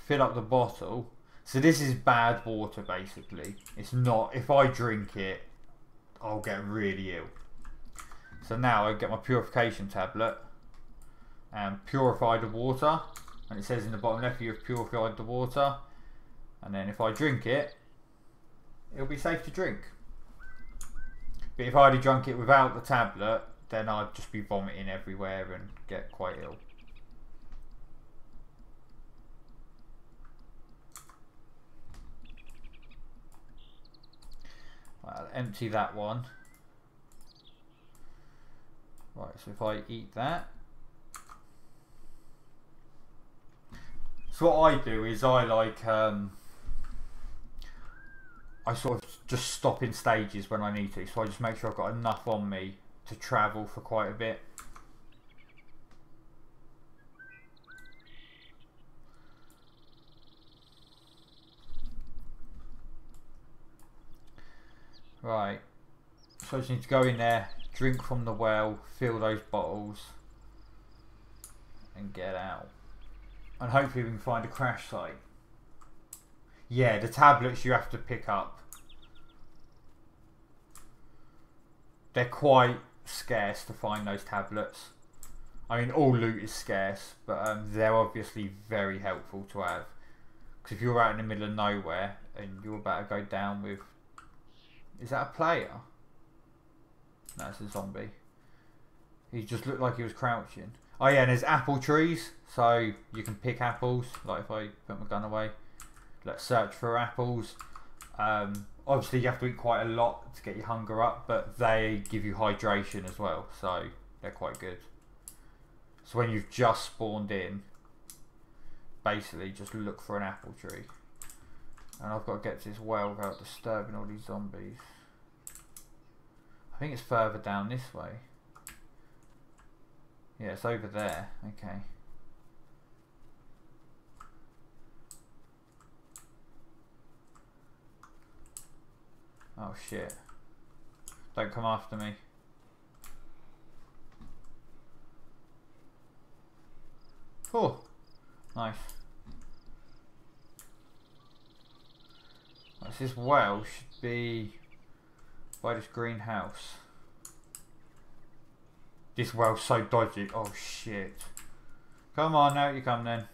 Speaker 1: fill up the bottle, So this is bad water, basically. It's not, if I drink it, I'll get really ill. So now I get my purification tablet and purify the water. And it says in the bottom left, you've purified the water. And then if I drink it, it'll be safe to drink. But if I had drunk it without the tablet, then I'd just be vomiting everywhere and get quite ill. Right, I'll empty that one. Right, so if I eat that. So what I do is I like, I sort of just stop in stages when I need to. So I just make sure I've got enough on me to travel for quite a bit. Right, so I just need to go in there, drink from the well, fill those bottles and get out. And hopefully we can find a crash site. Yeah, the tablets you have to pick up. They're quite scarce to find those tablets. I mean, all loot is scarce, but they're obviously very helpful to have. Because if you're out in the middle of nowhere and you're about to go down with... Is that a player? No, it's a zombie. He just looked like he was crouching. Oh yeah, and there's apple trees, so you can pick apples. Like if I put my gun away, let's search for apples. Obviously you have to eat quite a lot to get your hunger up, but they give you hydration as well, so they're quite good. So when you've just spawned in, basically just look for an apple tree. And I've got to get to this well without disturbing all these zombies. I think it's further down this way. Yeah, it's over there. Okay. Oh shit. Don't come after me. Oh, nice. This well should be by this greenhouse. This well's so dodgy. Oh shit. Come on, out you come then.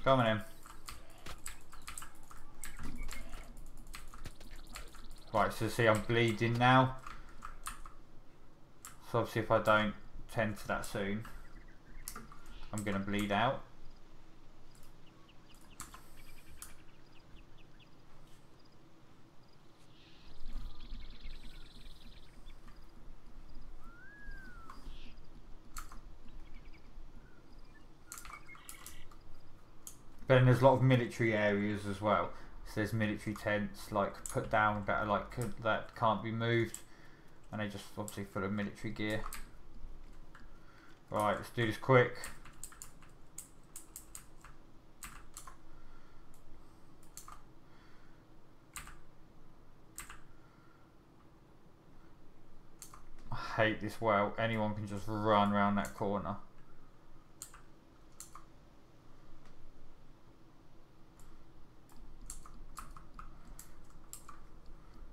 Speaker 1: Come on in. Right, so see I'm bleeding now. So obviously if I don't tend to that soon, I'm gonna bleed out. But then there's a lot of military areas as well. So there's military tents like put down that are like that can't be moved, and they just obviously full of military gear. Right, let's do this quick. I hate this well. Anyone can just run around that corner.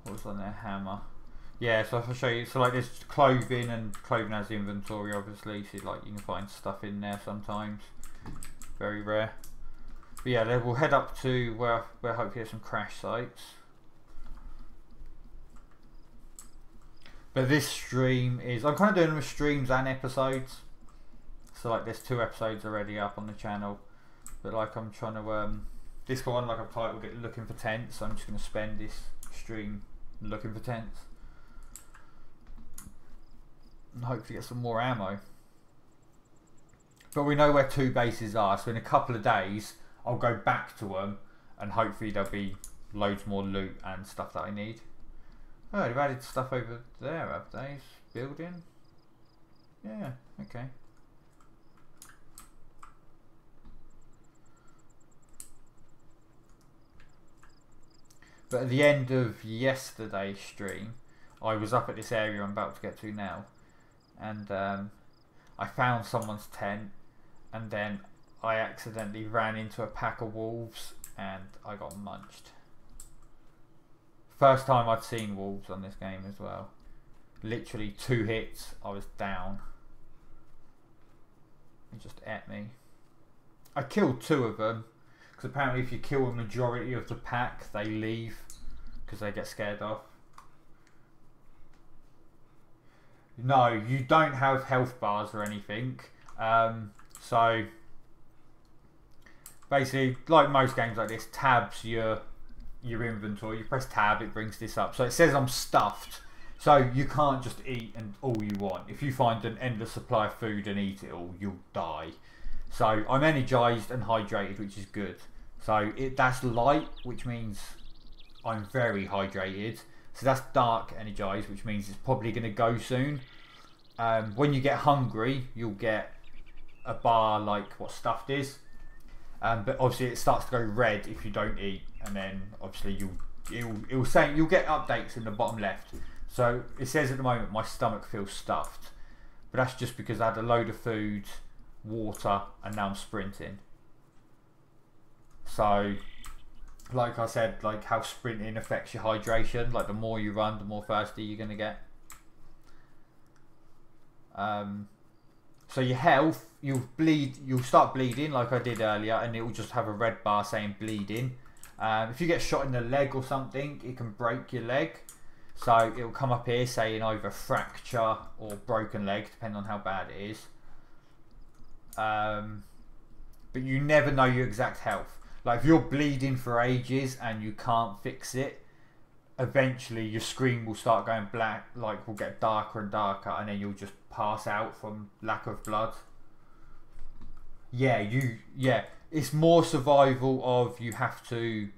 Speaker 1: What's on their hammer? Yeah, so if I show you, so like there's clothing, and clothing has inventory obviously, so like you can find stuff in there sometimes. Very rare. But yeah, then we'll head up to where hopefully there's some crash sites. But this stream is, I'm kind of doing them with streams and episodes. So like there's 2 episodes already up on the channel. But like I'm trying to, this one like I've titled it Looking for Tents, so I'm just going to spend this stream looking for tents. And hopefully get some more ammo. But we know where 2 bases are, so in a couple of days I'll go back to them and hopefully there'll be loads more loot and stuff that I need. Oh, they've added stuff over there, have they? Building? Yeah, okay. But at the end of yesterday's stream, I was up at this area I'm about to get to now, and I found someone's tent, and then I accidentally ran into a pack of wolves and I got munched. First time I'd seen wolves on this game as well. Literally 2 hits, I was down. He just ate me. I killed 2 of them, because apparently if you kill a majority of the pack, they leave because they get scared off. No, you don't have health bars or anything. So basically, like most games like this, tabs your inventory. You press tab, it brings this up. So it says I'm stuffed. So you can't just eat and all you want. If you find an endless supply of food and eat it all, you'll die. So I'm energized and hydrated, which is good. So that's light, which means I'm very hydrated. So that's dark energized, which means it's probably going to go soon. When you get hungry, you'll get a bar like what stuffed is. But obviously it starts to go red if you don't eat, and then obviously you'll get updates in the bottom left. So it says at the moment my stomach feels stuffed, but that's just because I had a load of food, water, and now I'm sprinting. So like I said, like how sprinting affects your hydration, like the more you run, the more thirsty you're going to get. So your health, you'll start bleeding like I did earlier, and it will just have a red bar saying bleeding. If you get shot in the leg or something, it can break your leg. So it will come up here saying either fracture or broken leg, depending on how bad it is. But you never know your exact health. Like if you're bleeding for ages and you can't fix it, eventually your screen will start going black, like will get darker and darker, and then you'll just pass out from lack of blood. Yeah, it's more survival of you have to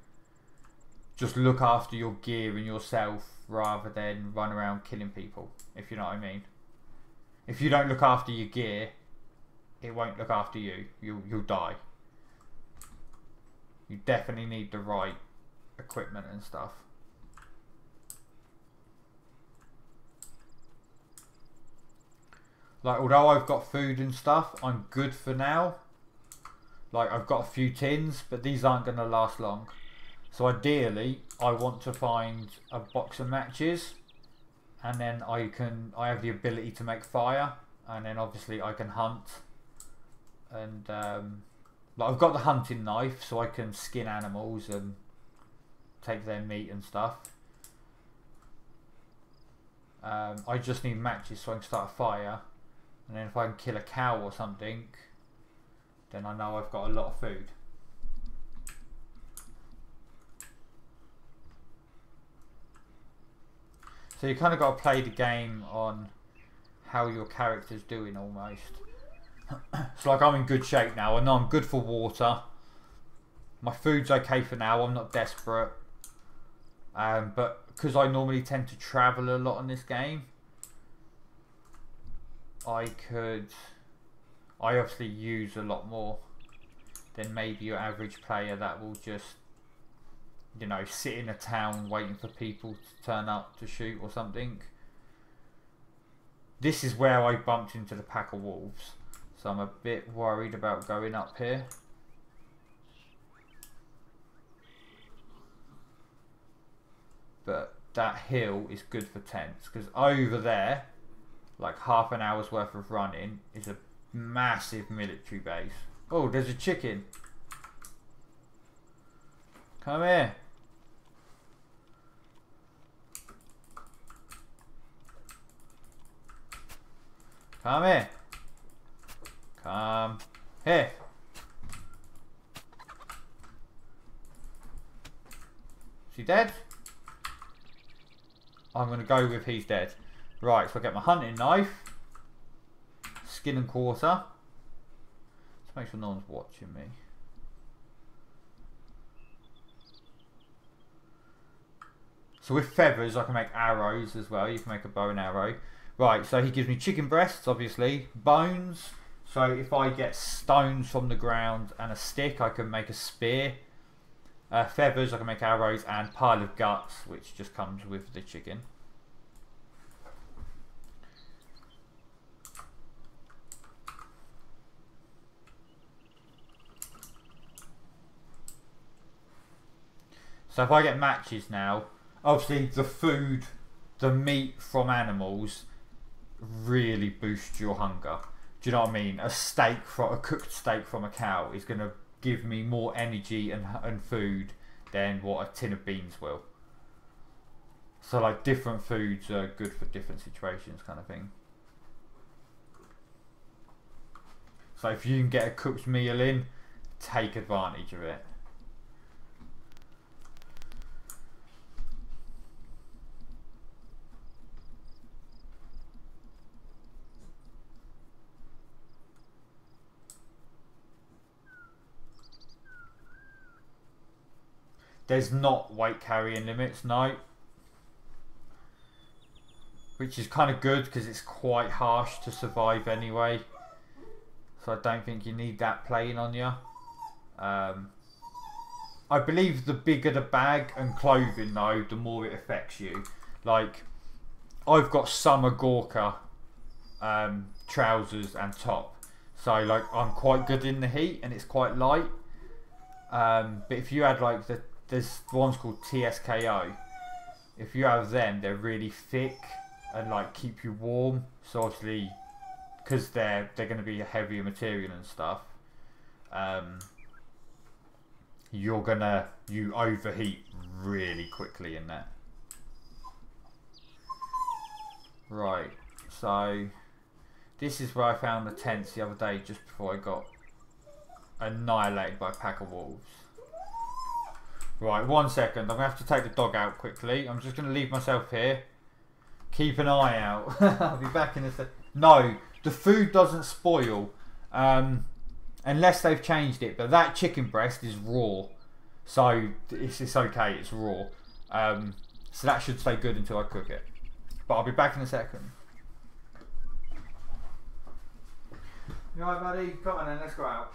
Speaker 1: just look after your gear and yourself rather than run around killing people, if you know what I mean. If you don't look after your gear, it won't look after you. You'll die. You definitely need the right equipment and stuff. Like, although I've got food and stuff, I'm good for now. Like, I've got a few tins, but these aren't going to last long. So ideally, I want to find a box of matches, and then I have the ability to make fire, and then obviously I can hunt. And like I've got the hunting knife, so I can skin animals and take their meat and stuff. I just need matches so I can start a fire, and then if I can kill a cow or something, then I know I've got a lot of food. So you kind of got to play the game on how your character's doing almost. So like I'm in good shape now. I know I'm good for water. My food's okay for now. I'm not desperate. But because I normally tend to travel a lot in this game, I obviously use a lot more than maybe your average player that will just, you know, sit in a town waiting for people to turn up to shoot or something. This is where I bumped into the pack of wolves, so I'm a bit worried about going up here. But that hill is good for tents, because over there, like half an hour's worth of running, is a massive military base. Oh, there's a chicken. Come here. Come here. Come here. Is he dead? I'm going to go with he's dead. Right, so I get my hunting knife. Skin and quarter. Let's make sure no one's watching me. So with feathers I can make arrows as well. You can make a bow and arrow. Right, so he gives me chicken breasts, obviously, bones. So if I get stones from the ground and a stick, I can make a spear. Feathers, I can make arrows, and pile of guts, which just comes with the chicken. So if I get matches now, obviously the food, the meat from animals really boosts your hunger. Do you know what I mean? A cooked steak from a cow is going to give me more energy and food than what a tin of beans will. So like different foods are good for different situations, kind of thing. So if you can get a cooked meal in, take advantage of it. There's not weight carrying limits, no. Which is kind of good because it's quite harsh to survive anyway. So I don't think you need that playing on you. I believe the bigger the bag and clothing though, the more it affects you. Like, I've got summer Gorka trousers and top. So like I'm quite good in the heat and it's quite light. But if you had like there's ones called TSKO. If you have them, they're really thick and like keep you warm. So obviously, because they're going to be a heavier material and stuff, you overheat really quickly in there. Right, so this is where I found the tents the other day just before I got annihilated by a pack of wolves. Right, 1 second. I'm going to have to take the dog out quickly. I'm just going to leave myself here. Keep an eye out. I'll be back in a sec. No, the food doesn't spoil unless they've changed it. But that chicken breast is raw. So it's okay, it's raw. So that should stay good until I cook it. But I'll be back in a second. You alright, buddy? Come on then, let's go out.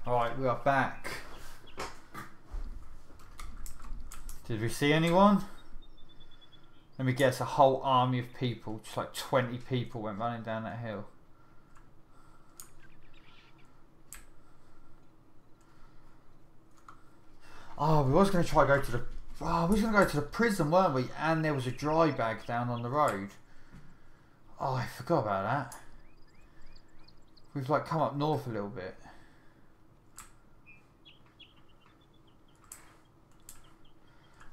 Speaker 1: Alright, we are back. Did we see anyone? Let me guess, a whole army of people, just like 20 people went running down that hill. Oh, we was going to try to go to the... Oh, we was going to go to the prison, weren't we? And there was a dry bag down on the road. Oh, I forgot about that. We've like come up north a little bit.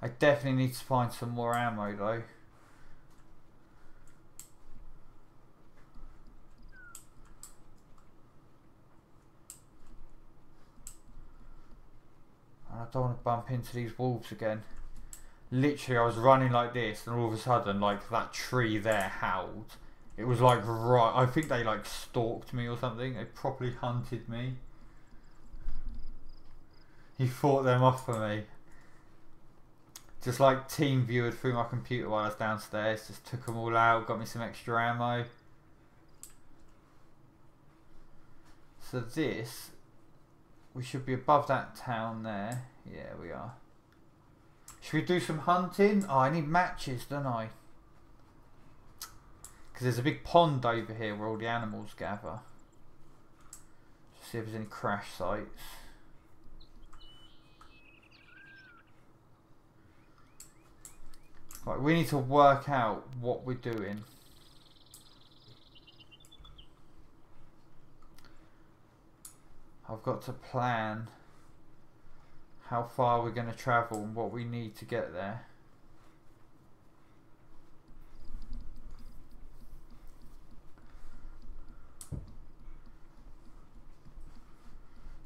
Speaker 1: I definitely need to find some more ammo though. And I don't want to bump into these wolves again. Literally I was running like this and all of a sudden like that tree there howled. It was like right, I think they like stalked me or something. They properly hunted me. He fought them off for me. Just like team viewed through my computer while I was downstairs. Just took them all out, got me some extra ammo. So this We should be above that town there. Yeah, we are. Should we do some hunting? Oh, I need matches, don't I? Because there's a big pond over here where all the animals gather. Just see if there's any crash sites. Right, we need to work out what we're doing. I've got to plan how far we're going to travel and what we need to get there.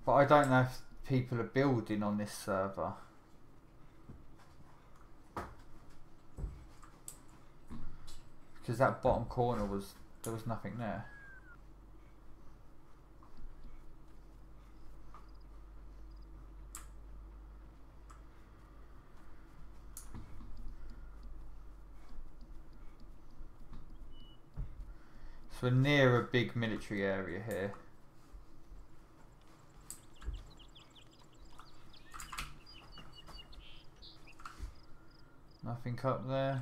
Speaker 1: But I don't know if people are building on this server. Because that bottom corner there was nothing there. So we're near a big military area here. Nothing up there.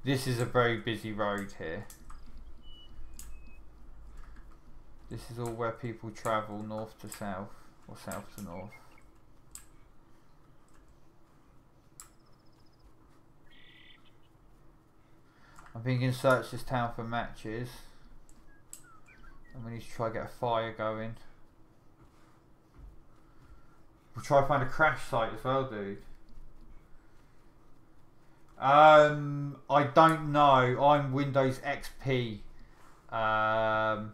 Speaker 1: This is a very busy road here. This is all where people travel north to south or south to north. I'm thinking search this town for matches. And we need to try and get a fire going. We'll try and find a crash site as well, dude. I don't know. I'm Windows XP. I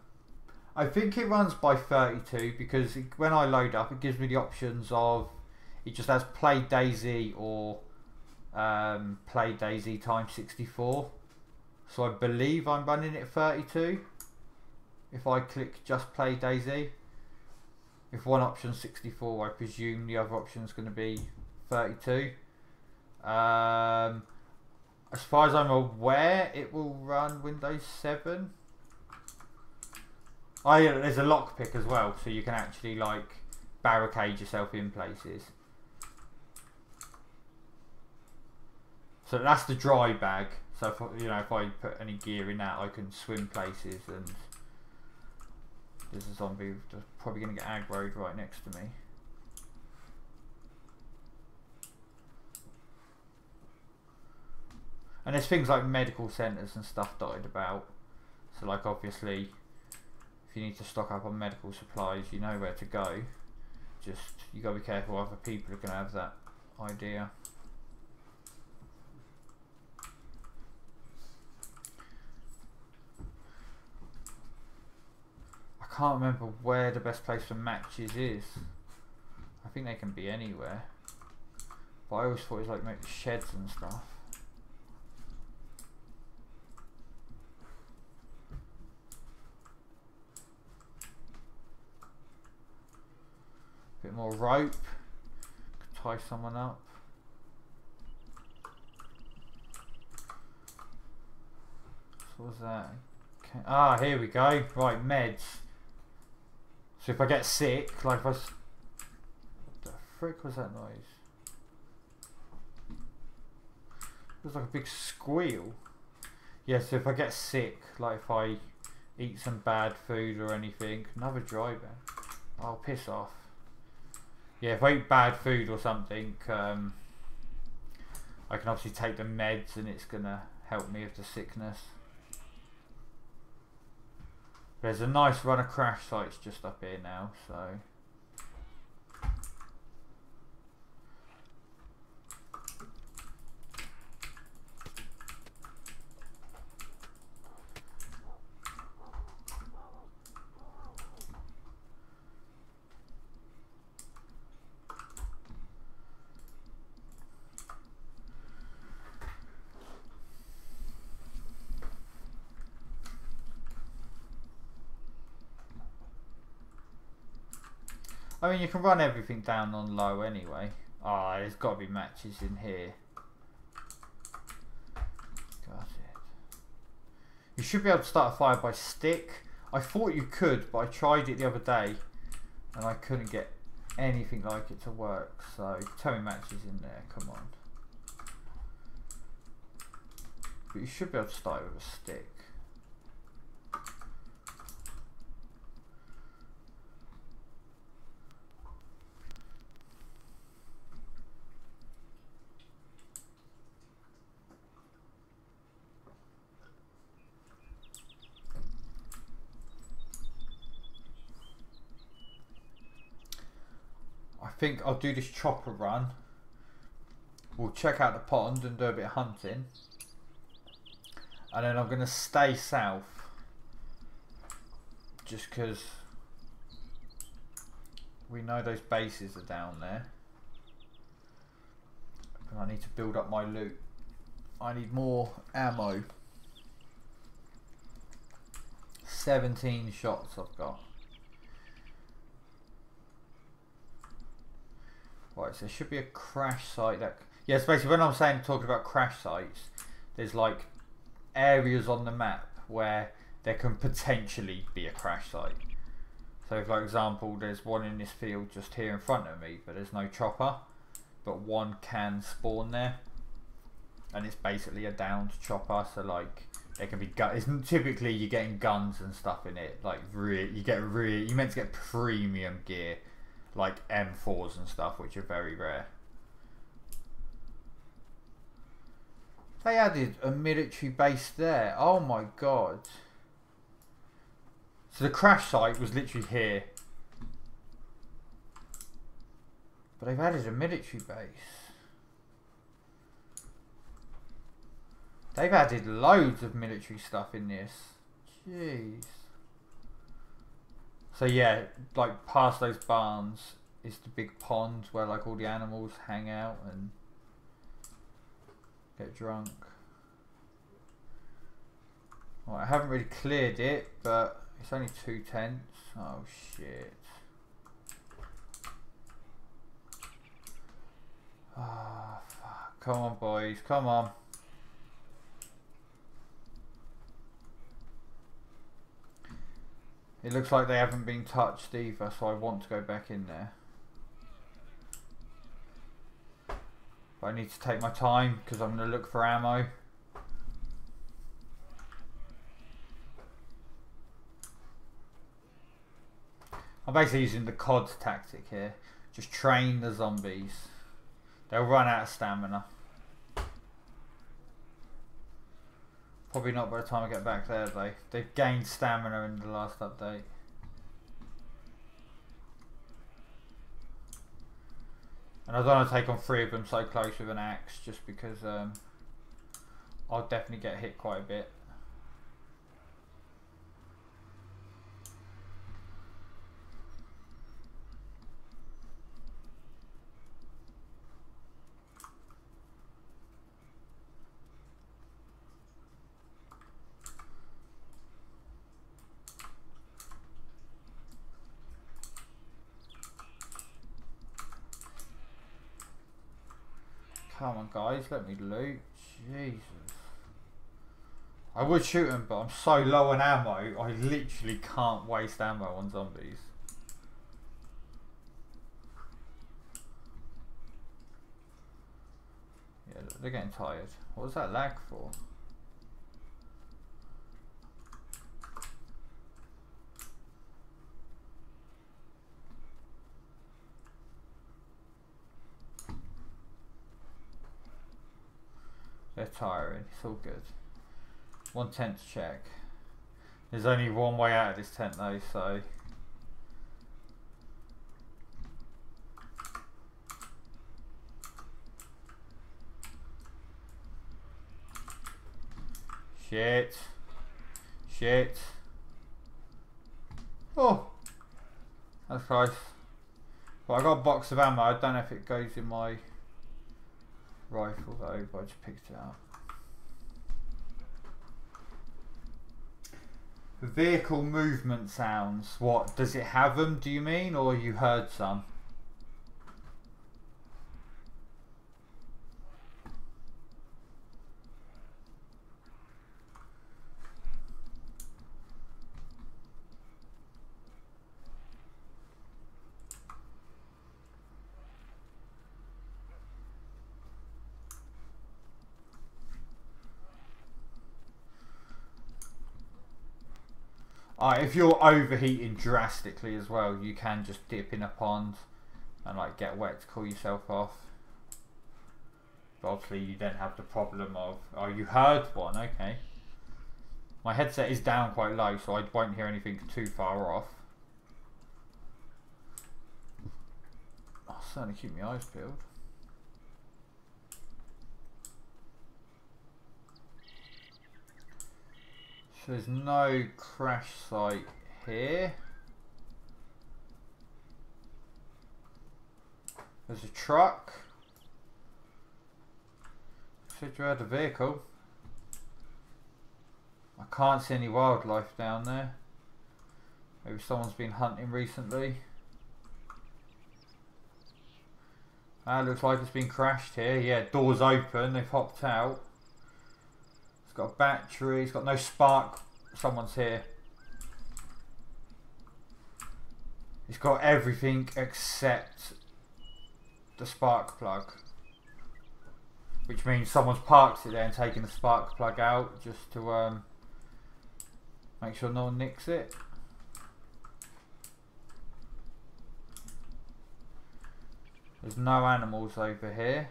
Speaker 1: think it runs by 32 because when I load up, it gives me the options of it just has play DayZ or play DayZ times 64. So I believe I'm running it 32. If I click just play DayZ, if one option's 64, I presume the other option's going to be 32. As far as I'm aware, it will run Windows 7. Oh yeah, there's a lockpick as well, so you can actually like barricade yourself in places. So that's the dry bag. So if, you know, if I put any gear in that, I can swim places. And there's a zombie that's probably going to get aggroed right next to me. And there's things like medical centres and stuff dotted about. So like obviously, if you need to stock up on medical supplies, you know where to go. Just, you got to be careful, other people are going to have that idea. I can't remember where the best place for matches is. I think they can be anywhere. But I always thought it was like maybe sheds and stuff. Bit more rope. Could tie someone up. So what was that? Okay. Ah, here we go. Right, meds. So if I get sick, like if I... What the frick was that noise? It was like a big squeal. Yeah, so if I get sick, like if I eat some bad food or anything, another dry bag. Oh, piss off. Yeah, if I eat bad food or something, I can obviously take the meds and it's gonna help me with the sickness. There's a nice run of crash sites just up here now, so... I mean, you can run everything down on low anyway. Ah, there's got to be matches in here. Got it. You should be able to start a fire by stick. I thought you could, but I tried it the other day and I couldn't get anything like it to work. So towing match is in there, come on. But you should be able to start with a stick. I think I'll do this chopper run. We'll check out the pond and do a bit of hunting. And then I'm going to stay south. Just because we know those bases are down there. And I need to build up my loot. I need more ammo. 17 shots I've got. Right, so there should be a crash site that... Yeah, so basically when I'm talking about crash sites, there's like areas on the map where there can potentially be a crash site. So for example, there's one in this field just here in front of me, but there's no chopper, but one can spawn there. And it's basically a downed chopper, so like there can be guns. Typically you're getting guns and stuff in it, like you meant to get premium gear, like M4s and stuff, which are very rare. They added a military base there. Oh my god. So the crash site was literally here. But they've added a military base. They've added loads of military stuff in this. Jeez. So yeah, like past those barns is the big pond where like all the animals hang out and get drunk. Well, I haven't really cleared it, but it's only 2 tents. Oh shit. Oh fuck. Come on boys, come on. It looks like they haven't been touched either, so I want to go back in there. But I need to take my time because I'm going to look for ammo. I'm basically using the COD tactic here. Just train the zombies. They'll run out of stamina. Probably not by the time I get back there though. They've gained stamina in the last update. And I don't want to take on 3 of them so close with an axe just because I'll definitely get hit quite a bit. Come on guys, let me loot. Jesus. I would shoot them, but I'm so low on ammo, I literally can't waste ammo on zombies. Yeah, they're getting tired. What was that lag for? They're tiring, it's all good. 1 tent to check. There's only one way out of this tent though, so... Shit. Shit. Oh! That's close. Well, I got a box of ammo, I don't know if it goes in my rifle though, but I just picked it up. Vehicle movement sounds. What, does it have them, do you mean, or you heard some? If you're overheating drastically as well, you can just dip in a pond and like get wet to cool yourself off. But obviously you then have the problem of, oh, you heard one, okay. My headset is down quite low, so I won't hear anything too far off. I'll certainly keep my eyes peeled. So there's no crash site here. There's a truck. Said you had a vehicle. I can't see any wildlife down there. Maybe someone's been hunting recently. Looks like it's been crashed here. Yeah, doors open, they've hopped out. It's got a battery, it's got no spark. Someone's here. It's got everything except the spark plug. Which means someone's parked it there and taken the spark plug out just to make sure no one nicks it. There's no animals over here.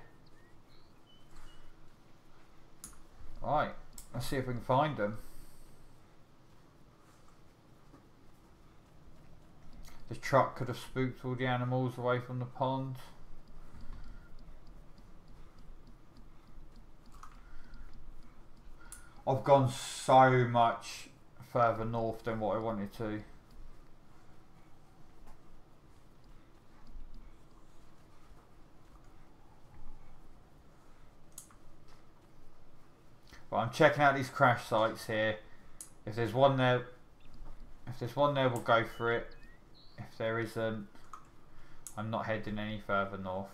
Speaker 1: Right, let's see if we can find them. The truck could have spooked all the animals away from the pond. I've gone so much further north than what I wanted to. But I'm checking out these crash sites here. If there's one there, we'll go for it. If there isn't, I'm not heading any further north.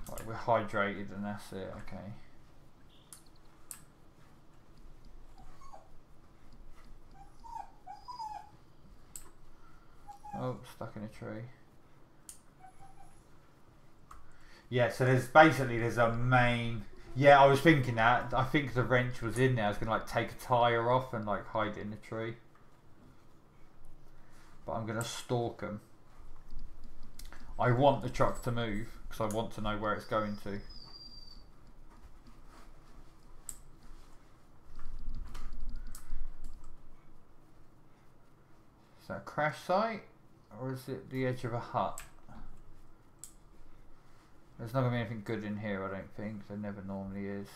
Speaker 1: Right, we're hydrated and that's it, okay. Oh, stuck in a tree. Yeah, so there's a main. Yeah, I was thinking that. I think the wrench was in there. I was gonna like take a tire off and like hide it in the tree. But I'm gonna stalk them. I want the truck to move because I want to know where it's going to. Is that a crash site or is it the edge of a hut? There's not going to be anything good in here, I don't think. There never normally is.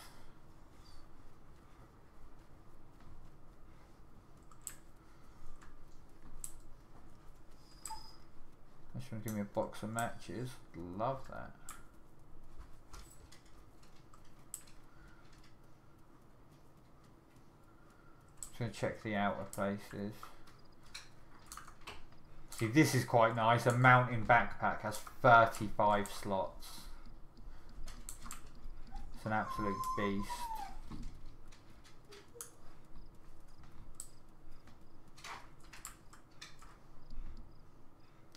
Speaker 1: Unless you want to give me a box of matches. Love that. Just going to check the outer places. See, this is quite nice. A mountain backpack has 35 slots. An absolute beast.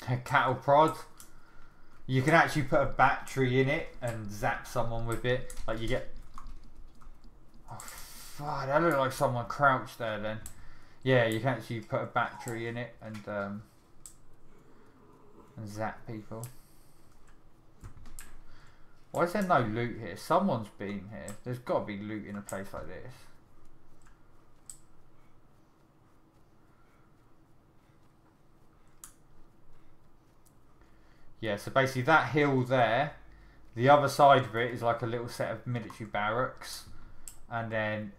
Speaker 1: A cattle prod. You can actually put a battery in it and zap someone with it. Like you get. Oh fuck! That looked like someone crouched there. Then, yeah, you can actually put a battery in it and zap people. Why is there no loot here? Someone's been here. There's got to be loot in a place like this. Yeah, so basically that hill there, the other side of it is like a little set of military barracks. And then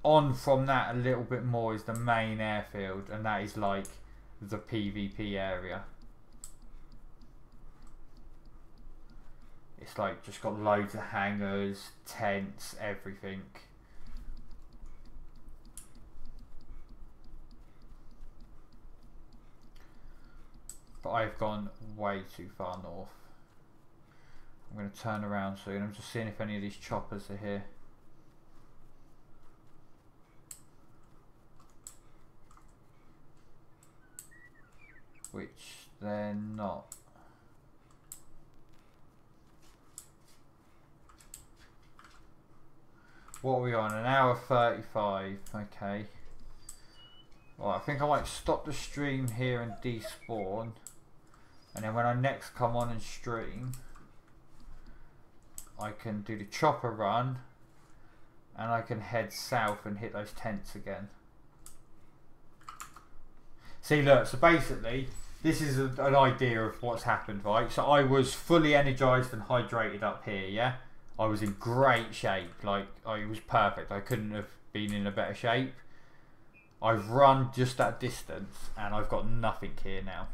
Speaker 1: on from that a little bit more is the main airfield. And that is like the PvP area. It's like just got loads of hangars, tents, everything. But I've gone way too far north. I'm going to turn around soon. I'm just seeing if any of these choppers are here. Which they're not. what are we on? An hour 35. Okay. Well, I think I might stop the stream here and despawn. And then when I next come on and stream, I can do the chopper run. And I can head south and hit those tents again. See, look, so basically, this is an idea of what's happened, right? So I was fully energized and hydrated up here, yeah? I was in great shape, like, it was perfect. I couldn't have been in a better shape. I've run just that distance, and I've got nothing here now.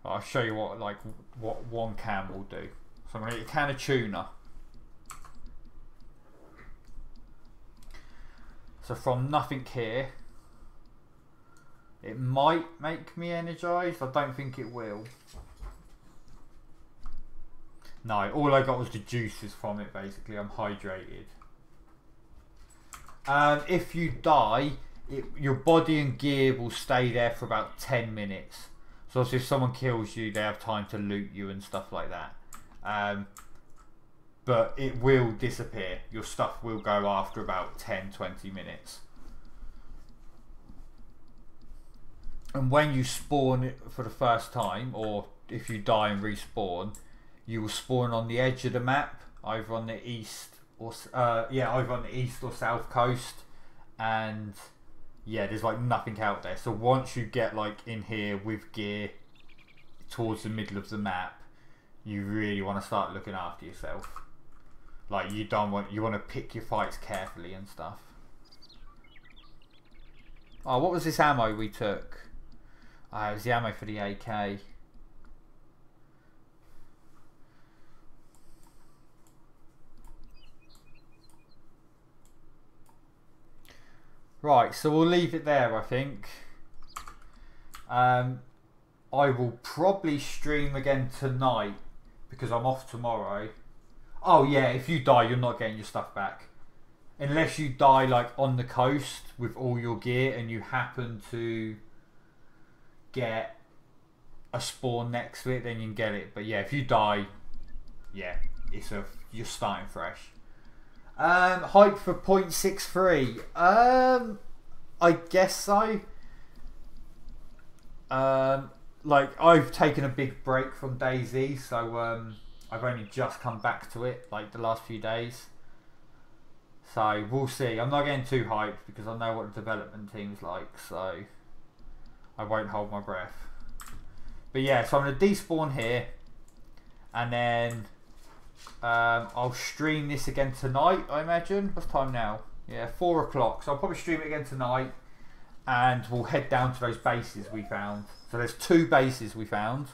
Speaker 1: I'll show you what one can will do. So I'm going to get a can of tuna. So from nothing here, it might make me energized. I don't think it will. No, all I got was the juices from it, basically. I'm hydrated. If you die, your body and gear will stay there for about 10 minutes. So if someone kills you, they have time to loot you and stuff like that. But it will disappear. Your stuff will go after about 10-20 minutes. And when you spawn for the first time, or if you die and respawn, you will spawn on the edge of the map, either on the east or either on the east or south coast, and yeah, there's like nothing out there. So once you get like in here with gear towards the middle of the map, you really want to start looking after yourself. Like you want to pick your fights carefully and stuff. Oh, what was this ammo we took? It was the ammo for the AK. Right, so we'll leave it there, I think. I will probably stream again tonight because I'm off tomorrow. Oh yeah, if you die, you're not getting your stuff back. Unless you die like on the coast with all your gear and you happen to get a spawn next to it, then you can get it. But yeah, if you die, yeah, you're starting fresh. Height for 0.63. I guess so. Like I've taken a big break from DayZ, so I've only just come back to it like the last few days. So we'll see. I'm not getting too hyped because I know what the development team's like, so I won't hold my breath. But yeah, so I'm going to despawn here, and then I'll stream this again tonight, I imagine. What's time now? Yeah, 4 o'clock. So I'll probably stream it again tonight, and we'll head down to those bases we found. So there's 2 bases we found.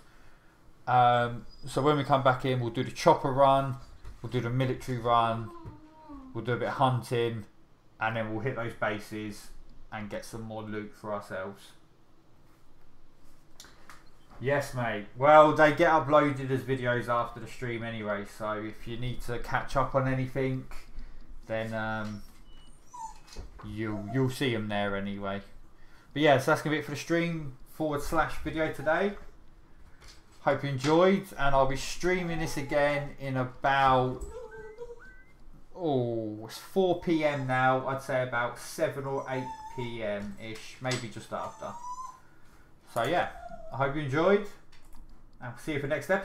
Speaker 1: So when we come back in, we'll do the chopper run, we'll do the military run, we'll do a bit of hunting, and then we'll hit those bases and get some more loot for ourselves. Yes, mate. Well, they get uploaded as videos after the stream anyway, so if you need to catch up on anything, then you'll see them there anyway. But yeah, so that's gonna be it for the stream / video today. Hope you enjoyed, and I'll be streaming this again in about, it's 4 PM now. I'd say about 7 or 8 PM ish, maybe just after. So yeah, I hope you enjoyed, and I'll see you for the next episode.